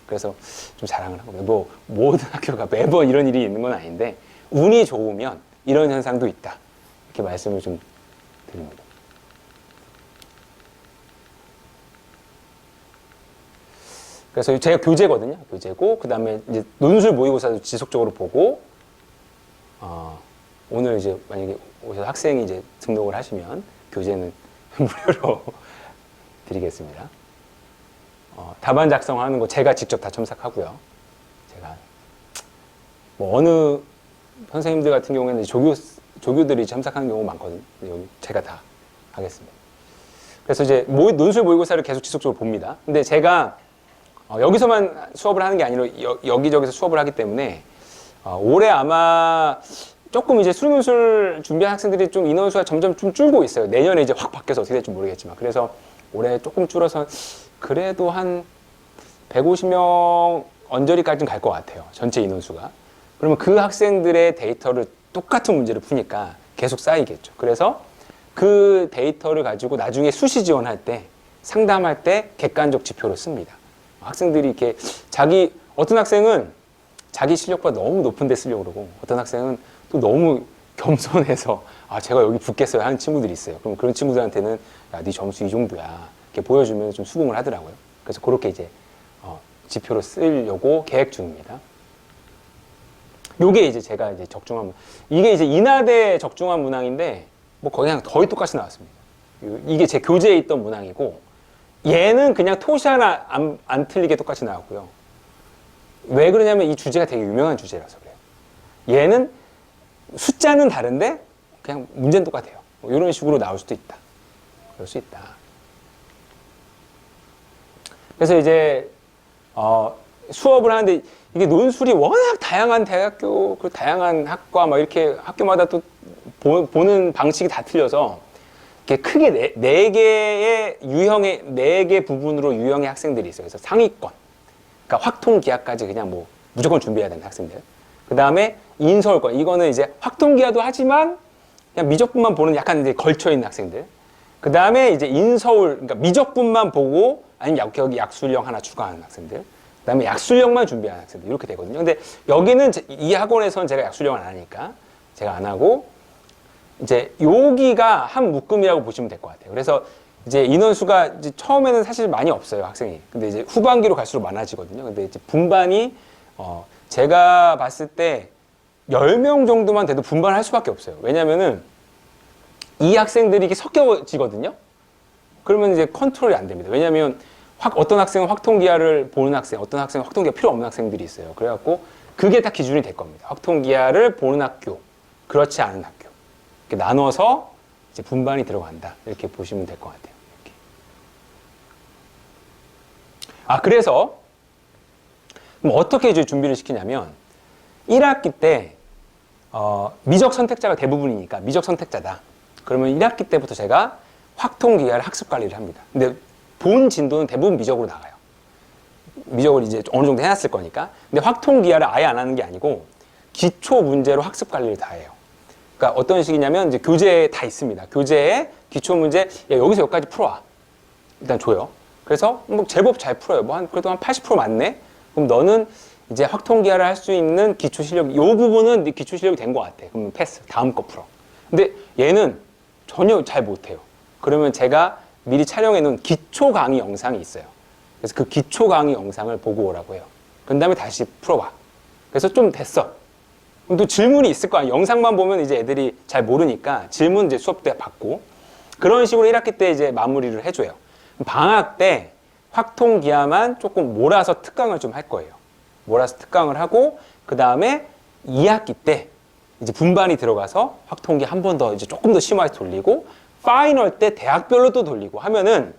그래서 좀 자랑을 하고, 뭐 모든 학교가 매번 이런 일이 있는 건 아닌데 운이 좋으면 이런 현상도 있다. 이렇게 말씀을 좀 드립니다. 그래서 제가 교재거든요. 교재고, 그 다음에 이제 논술 모의고사도 지속적으로 보고, 오늘 이제 만약에 오셔서 학생이 이제 등록을 하시면 교재는 무료로 드리겠습니다. 답안 작성하는 거 제가 직접 다 첨삭하고요. 제가 뭐 어느 선생님들 같은 경우에는 조교들이 첨삭하는 경우가 많거든요. 여기 제가 다 하겠습니다. 그래서 이제 논술 모의고사를 계속 지속적으로 봅니다. 근데 제가 여기서만 수업을 하는 게 아니라 여기저기서 수업을 하기 때문에 올해 아마 조금 이제 수능논술 준비한 학생들이 좀 인원수가 점점 좀 줄고 있어요. 내년에 이제 확 바뀌어서 어떻게 될지 모르겠지만. 그래서 올해 조금 줄어서 그래도 한 150명 언저리까지는 갈 것 같아요. 전체 인원수가. 그러면 그 학생들의 데이터를 똑같은 문제를 푸니까 계속 쌓이겠죠. 그래서 그 데이터를 가지고 나중에 수시 지원할 때, 상담할 때 객관적 지표로 씁니다. 학생들이 이렇게 어떤 학생은 자기 실력보다 너무 높은 데 쓰려고 그러고, 어떤 학생은 또 너무 겸손해서 제가 여기 붙겠어요 하는 친구들이 있어요. 그럼 그런 친구들한테는 야, 네 점수 이 정도야 이렇게 보여주면 좀 수긍을 하더라고요. 그래서 그렇게 이제 지표로 쓰려고 계획 중입니다. 요게 이제 제가 이제 이게 이제 인하대 적중한 문항인데 뭐 거의 똑같이 나왔습니다. 이게 제 교재에 있던 문항이고, 얘는 그냥 토시 하나 안 틀리게 똑같이 나왔고요. 왜 그러냐면 이 주제가 되게 유명한 주제라서 그래요. 얘는 숫자는 다른데 그냥 문제는 똑같아요. 뭐 이런 식으로 나올 수도 있다. 그럴 수 있다. 그래서 이제 수업을 하는데 이게 논술이 워낙 다양한 대학교, 그 다양한 학과 막 이렇게 학교마다 또 보는 방식이 다 틀려서 이렇게 크게 네 개 부분으로 유형의 학생들이 있어요. 그래서 상위권, 그러니까 확통기하까지 그냥 뭐 무조건 준비해야 되는 학생들. 그 다음에 인서울권, 이거는 이제 확통기하도 하지만 그냥 미적분만 보는 약간 이제 걸쳐 있는 학생들. 그 다음에 이제 인서울, 그러니까 미적분만 보고 아니면 여기 약술형 하나 추가하는 학생들. 그 다음에 약술형만 준비하는 학생들. 이렇게 되거든요. 근데 여기는 이 학원에서는 제가 약술형을 안 하니까 제가 안 하고, 이제 여기가 한 묶음이라고 보시면 될 것 같아요. 그래서 이제 인원수가 이제 처음에는 사실 많이 없어요, 학생이. 근데 이제 후반기로 갈수록 많아지거든요. 근데 이제 분반이 제가 봤을 때 10명 정도만 돼도 분반을 할 수밖에 없어요. 왜냐면은 이 학생들이 이렇게 섞여지거든요. 그러면 이제 컨트롤이 안 됩니다. 왜냐면 어떤 학생은 확통기하를 보는 학생, 어떤 학생은 확통기하 필요 없는 학생들이 있어요. 그래갖고 그게 다 기준이 될 겁니다. 확통기하를 보는 학교, 그렇지 않은 학교. 이렇게 나눠서 이제 분반이 들어간다. 이렇게 보시면 될 것 같아요. 이렇게. 그래서 그럼 어떻게 이제 준비를 시키냐면 1학기 때 미적 선택자가 대부분이니까 미적 선택자다. 그러면 1학기 때부터 제가 확통기하를 학습 관리를 합니다. 근데 본 진도는 대부분 미적으로 나가요. 미적을 이제 어느 정도 해놨을 거니까. 근데 확통기하를 아예 안 하는 게 아니고 기초 문제로 학습 관리를 다 해요. 그러니까 어떤 식이냐면 이제 교재에 다 있습니다. 교재에 기초 문제, 야, 여기서 여기까지 풀어와. 일단 줘요. 그래서 뭐 제법 잘 풀어요. 뭐 그래도 한 80% 맞네? 그럼 너는 이제 확통기하를 할 수 있는 기초 실력, 이 부분은 네 기초 실력이 된 것 같아. 그러면 패스. 다음 거 풀어. 근데 얘는 전혀 잘 못해요. 그러면 제가 미리 촬영해 놓은 기초 강의 영상이 있어요. 그래서 그 기초 강의 영상을 보고 오라고 해요. 그 다음에 다시 풀어봐. 그래서 좀 됐어. 그럼 또 질문이 있을 거야. 영상만 보면 이제 애들이 잘 모르니까 질문 이제 수업 때 받고 그런 식으로 1학기 때 이제 마무리를 해줘요. 방학 때 확통기하만 조금 몰아서 특강을 좀 할 거예요. 몰아서 특강을 하고 그 다음에 2학기 때 이제 분반이 들어가서 확통기 한 번 더 이제 조금 더 심하게 돌리고 파이널 때 대학별로 또 돌리고 하면은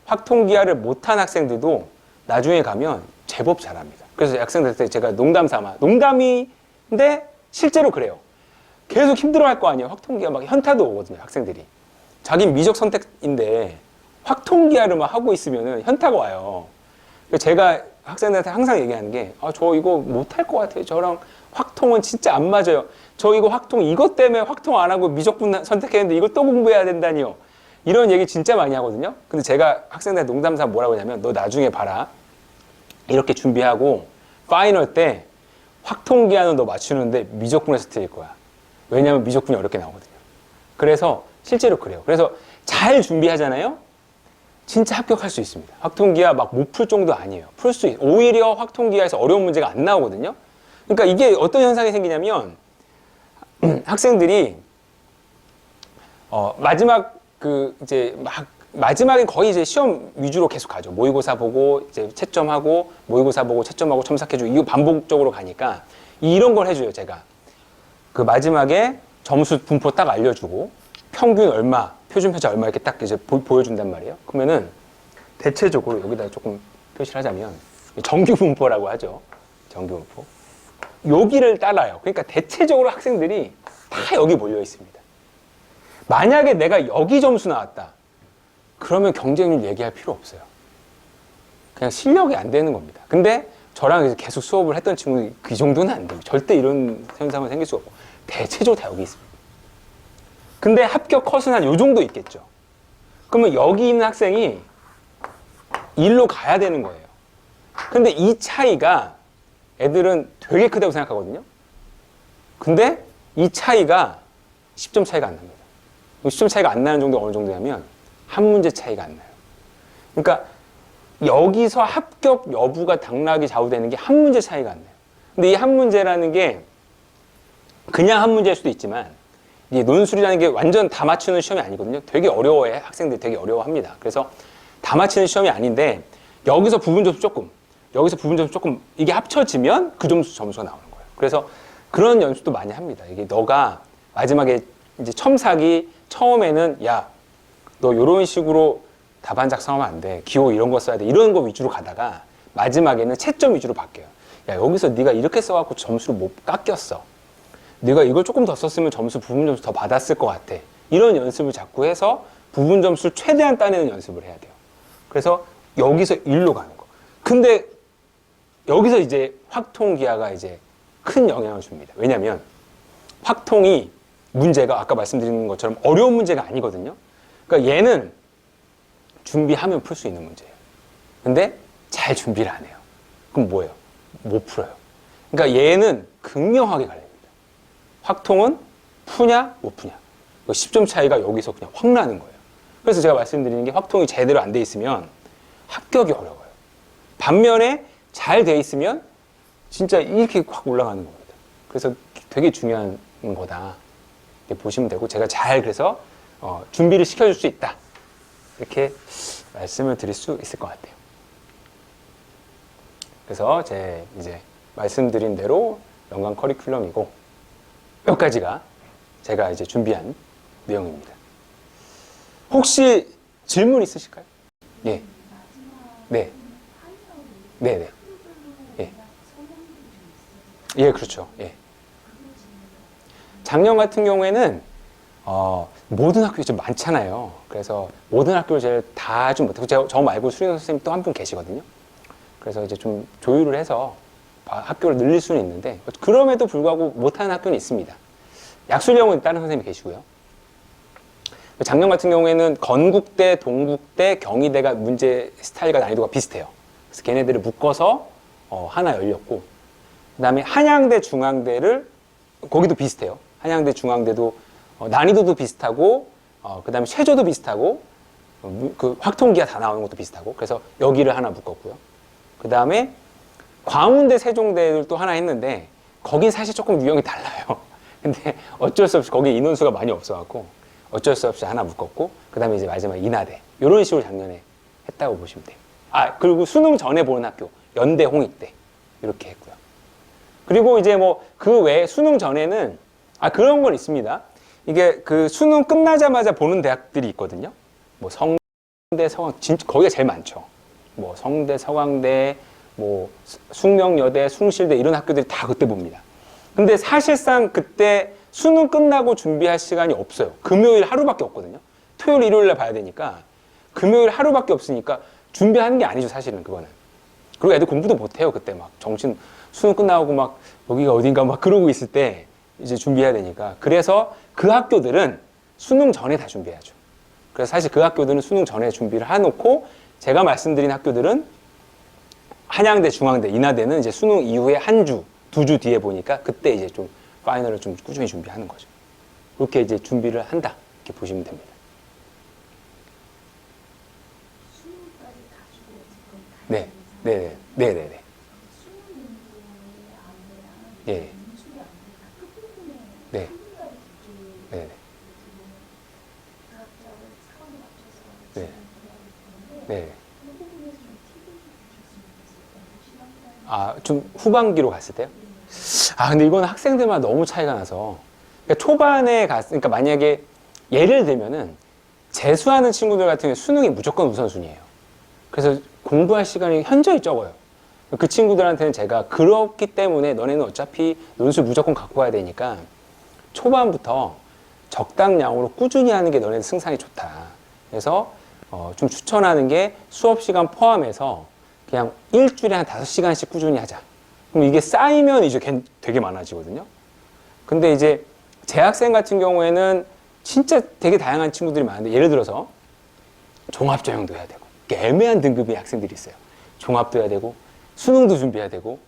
확통기하를 못한 학생들도 나중에 가면 제법 잘합니다. 그래서 학생들한테 제가 농담 삼아 농담인데 실제로 그래요. 계속 힘들어할 거 아니에요. 확통기하 막 현타도 오거든요. 학생들이 자기 미적 선택인데 확통기하를 막 하고 있으면은 현타가 와요. 제가 학생들한테 항상 얘기하는 게 저 이거 못할 것 같아요. 저랑 확통은 진짜 안 맞아요. 저 이거 확통 이것 때문에 확통 안 하고 미적분 선택했는데 이걸 또 공부해야 된다니요. 이런 얘기 진짜 많이 하거든요. 근데 제가 학생들한테 농담삼아 뭐라고 하냐면 너 나중에 봐라. 이렇게 준비하고 파이널 때 확통기하는 너 맞추는데 미적분에서 틀릴 거야. 왜냐하면 미적분이 어렵게 나오거든요. 그래서 실제로 그래요. 그래서 잘 준비하잖아요. 진짜 합격할 수 있습니다. 확통기하 막 못 풀 정도 아니에요. 풀 수 있어요. 오히려 확통기하에서 어려운 문제가 안 나오거든요. 그러니까 이게 어떤 현상이 생기냐면 학생들이 마지막 그 이제 막 마지막엔 거의 이제 시험 위주로 계속 가죠. 모의고사 보고 이제 채점하고 모의고사 보고 채점하고 첨삭해주고 이거 반복적으로 가니까 이런 걸 해줘요. 제가 그 마지막에 점수 분포 딱 알려주고 평균 얼마, 표준 편차 얼마 이렇게 딱 이제 보여준단 말이에요. 그러면은 대체적으로 여기다 조금 표시를 하자면 정규 분포라고 하죠. 정규 분포. 여기를 따라요. 그러니까 대체적으로 학생들이 다 여기 몰려 있습니다. 만약에 내가 여기 점수 나왔다. 그러면 경쟁률 얘기할 필요 없어요. 그냥 실력이 안 되는 겁니다. 근데 저랑 계속 수업을 했던 친구는 그 정도는 안 돼요. 절대 이런 현상은 생길 수가 없고 대체적으로 다 여기 있습니다. 근데 합격 컷은 한 요 정도 있겠죠. 그러면 여기 있는 학생이 일로 가야 되는 거예요. 근데 이 차이가 애들은 되게 크다고 생각하거든요. 근데 이 차이가 10점 차이가 안 납니다. 10점 차이가 안 나는 정도가 어느 정도냐면 한 문제 차이가 안 나요. 그러니까 여기서 합격 여부가 당락이 좌우되는 게 한 문제 차이가 안 나요. 근데 이 한 문제라는 게 그냥 한 문제일 수도 있지만 이 논술이라는 게 완전 다 맞추는 시험이 아니거든요. 되게 어려워해. 학생들이 되게 어려워합니다. 그래서 다 맞추는 시험이 아닌데 여기서 부분 점수 조금, 여기서 부분 점수 조금 이게 합쳐지면 그 점수가 나오는 거예요. 그래서 그런 연습도 많이 합니다. 이게 너가 마지막에 이제 첨삭이 처음에는 야, 너 이런 식으로 답안 작성하면 안 돼. 기호 이런 거 써야 돼. 이런 거 위주로 가다가 마지막에는 채점 위주로 바뀌어요. 야, 여기서 네가 이렇게 써갖고 점수를 못 깎였어. 네가 이걸 조금 더 썼으면 부분 점수 더 받았을 것 같아. 이런 연습을 자꾸 해서 부분 점수를 최대한 따내는 연습을 해야 돼요. 그래서 여기서 일로 가는 거. 근데 여기서 이제 확통기하가 이제 큰 영향을 줍니다. 왜냐면 확통이 문제가 아까 말씀드린 것처럼 어려운 문제가 아니거든요. 그러니까 얘는 준비하면 풀 수 있는 문제예요. 근데 잘 준비를 안 해요. 그럼 뭐예요? 못 풀어요. 그러니까 얘는 극명하게 갈립니다. 확통은 푸냐 못 푸냐. 10점 차이가 여기서 그냥 확 나는 거예요. 그래서 제가 말씀드리는 게 확통이 제대로 안 돼 있으면 합격이 어려워요. 반면에 잘 돼 있으면 진짜 이렇게 확 올라가는 겁니다. 그래서 되게 중요한 거다. 이렇게 보시면 되고 제가 잘 그래서 준비를 시켜줄 수 있다. 이렇게 말씀을 드릴 수 있을 것 같아요. 그래서 제 이제 말씀드린 대로 연간 커리큘럼이고 몇 가지가 제가 이제 준비한 내용입니다. 혹시 질문 있으실까요? 예. 네. 네네. 예. 예, 그렇죠. 예. 작년 같은 경우에는 모든 학교가 좀 많잖아요. 그래서 모든 학교를 제가 다 하지 못하고, 저 말고 수련 선생님 또 한 분 계시거든요. 그래서 이제 좀 조율을 해서 학교를 늘릴 수는 있는데, 그럼에도 불구하고 못하는 학교는 있습니다. 약술영은 다른 선생님이 계시고요. 작년 같은 경우에는 건국대, 동국대, 경희대가 문제 스타일과 난이도가 비슷해요. 그래서 걔네들을 묶어서 하나 열렸고, 그 다음에 한양대, 중앙대를 거기도 비슷해요. 한양대, 중앙대도 난이도도 비슷하고, 그 다음에 최저도 비슷하고, 그 확통기가 다 나오는 것도 비슷하고, 그래서 여기를 하나 묶었고요. 그 다음에 광운대, 세종대를 또 하나 했는데, 거긴 사실 조금 유형이 달라요. 근데 어쩔 수 없이 거기 인원수가 많이 없어갖고, 어쩔 수 없이 하나 묶었고, 그 다음에 이제 마지막 인하대. 이런 식으로 작년에 했다고 보시면 돼요. 그리고 수능 전에 보는 학교, 연대, 홍익대. 이렇게 했고요. 그리고 이제 뭐 그 외에 수능 전에는, 그런 건 있습니다. 이게 그 수능 끝나자마자 보는 대학들이 있거든요. 뭐 성대, 서강, 거기가 제일 많죠. 뭐 성대, 서강대, 뭐 숙명여대, 숭실대 이런 학교들이 다 그때 봅니다. 근데 사실상 그때 수능 끝나고 준비할 시간이 없어요. 금요일 하루밖에 없거든요. 토요일, 일요일날 봐야 되니까 금요일 하루밖에 없으니까 준비하는 게 아니죠, 사실은 그거는. 그리고 애들 공부도 못해요. 그때 막 정신 수능 끝나고 막 여기가 어딘가 막 그러고 있을 때 이제 준비해야 되니까. 그래서 그 학교들은 수능 전에 다 준비해야죠. 그래서 사실 그 학교들은 수능 전에 준비를 해놓고, 제가 말씀드린 학교들은 한양대, 중앙대, 인하대는 이제 수능 이후에 한 주, 두 주 뒤에 보니까 그때 이제 좀 파이널을 좀 꾸준히 준비하는 거죠. 그렇게 이제 준비를 한다, 이렇게 보시면 됩니다. 수능까지 다 준비해서 네, 네, 네, 네, 네, 네. 수능 연도의 안대랑 예. 연출이 안대가 끝부분에 네. 한가위 두개 네, 각자를 상황에 맞춰서 네. 진행해야 되는데 네. 그 부분에서 좀 팁을 좀 주셨으면 좋겠어요. 좀 후반기로 갔을 때요? 근데 이건 학생들마다 너무 차이가 나서. 그러니까 초반에 그러니까 만약에 예를 들면은 재수하는 친구들 같은 경우에 수능이 무조건 우선순위예요. 그래서 공부할 시간이 현저히 적어요. 그 친구들한테는 제가 그렇기 때문에 너네는 어차피 논술 무조건 갖고 와야 되니까 초반부터 적당량으로 꾸준히 하는 게 너네들 승산이 좋다. 그래서 좀 추천하는 게 수업 시간 포함해서 그냥 일주일에 한 5시간씩 꾸준히 하자. 그럼 이게 쌓이면 이제 되게 많아지거든요. 근데 이제 재학생 같은 경우에는 진짜 되게 다양한 친구들이 많은데, 예를 들어서 종합전형도 해야 되고, 애매한 등급의 학생들이 있어요. 종합도 해야 되고, 수능도 준비해야 되고,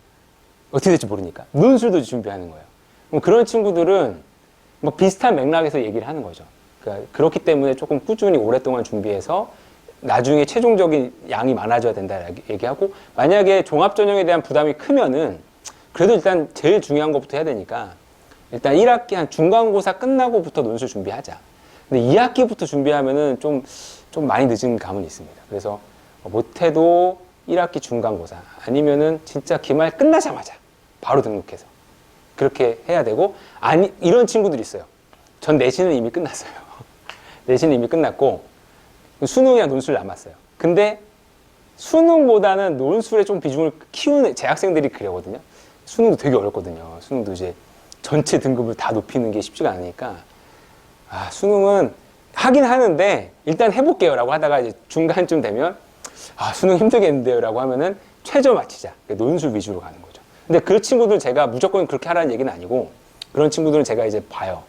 어떻게 될지 모르니까 논술도 준비하는 거예요. 그럼 그런 친구들은 뭐 비슷한 맥락에서 얘기를 하는 거죠. 그러니까 그렇기 때문에 조금 꾸준히 오랫동안 준비해서 나중에 최종적인 양이 많아져야 된다 얘기하고, 만약에 종합전형에 대한 부담이 크면은 그래도 일단 제일 중요한 것부터 해야 되니까 일단 1학기 한 중간고사 끝나고부터 논술 준비하자. 근데 2학기부터 준비하면은 좀 많이 늦은 감은 있습니다. 그래서 못해도 1학기 중간고사 아니면은 진짜 기말 끝나자마자 바로 등록해서 그렇게 해야 되고, 이런 친구들이 있어요. 전 내신은 이미 끝났어요. 내신은 이미 끝났고 수능이랑 논술 남았어요. 근데 수능보다는 논술에 좀 비중을 키우는 제 학생들이 그러거든요. 수능도 되게 어렵거든요. 수능도 이제 전체 등급을 다 높이는 게 쉽지가 않으니까, 수능은 하긴 하는데 일단 해볼게요 라고 하다가 이제 중간쯤 되면 수능 힘들겠는데요 라고 하면은 최저 맞히자. 논술 위주로 가는 거죠. 근데 그 친구들 제가 무조건 그렇게 하라는 얘기는 아니고, 그런 친구들은 제가 이제 봐요.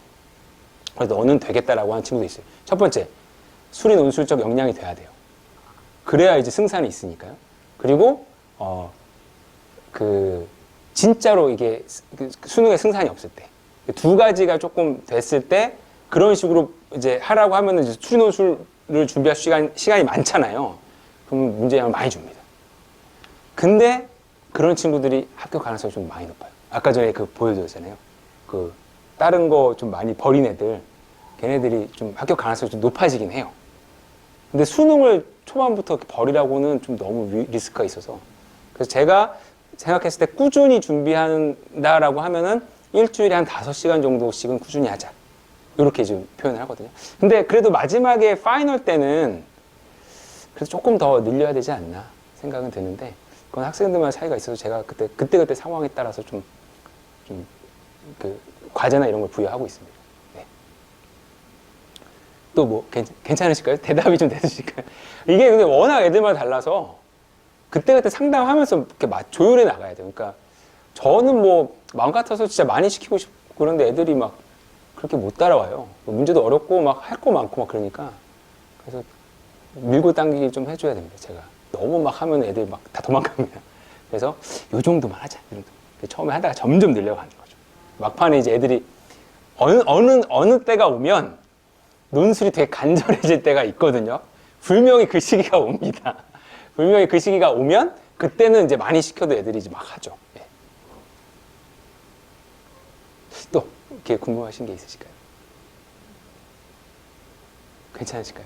그래서 너는 되겠다라고 하는 친구도 있어요. 첫 번째, 수리 논술적 역량이 돼야 돼요. 그래야 이제 승산이 있으니까요. 그리고 진짜로 이게 수능에 승산이 없을 때, 두 가지가 조금 됐을 때 그런 식으로 이제 하라고 하면은 이제 수리 논술을 준비할 시간이 많잖아요. 그러면 문제량을 많이 줍니다. 근데 그런 친구들이 합격 가능성이 좀 많이 높아요. 아까 전에 보여드렸잖아요. 다른 거 좀 많이 버린 애들, 걔네들이 좀 합격 가능성이 좀 높아지긴 해요. 근데 수능을 초반부터 버리라고는 좀 너무 리스크가 있어서, 그래서 제가 생각했을 때 꾸준히 준비한다라고 하면은 일주일에 한 5시간 정도씩은 꾸준히 하자. 이렇게 좀 표현을 하거든요. 근데 그래도 마지막에 파이널 때는 그래도 조금 더 늘려야 되지 않나 생각은 드는데, 그건 학생들마다 차이가 있어서 제가 그때 상황에 따라서 좀 과제나 이런 걸 부여하고 있습니다. 네. 또 뭐 괜찮으실까요? 대답이 좀 되실까요? 이게 근데 워낙 애들마다 달라서 그때그때 상담하면서 이렇게 조율해 나가야 돼요. 그러니까 저는 뭐 마음 같아서 진짜 많이 시키고 싶고 그런데 애들이 막 그렇게 못 따라와요. 문제도 어렵고 막 할 거 많고 막 그러니까 그래서 밀고 당기기 좀 해줘야 됩니다. 제가 너무 막 하면 애들 막 다 도망갑니다. 그래서 요 정도만 하자. 이 정도. 처음에 하다가 점점 늘려가는 거죠. 막판에 이제 애들이 어느 때가 오면 논술이 되게 간절해질 때가 있거든요. 분명히 그 시기가 옵니다. 분명히 그 시기가 오면 그때는 이제 많이 시켜도 애들이 이제 막 하죠. 예. 또 이렇게 궁금하신 게 있으실까요? 괜찮으실까요?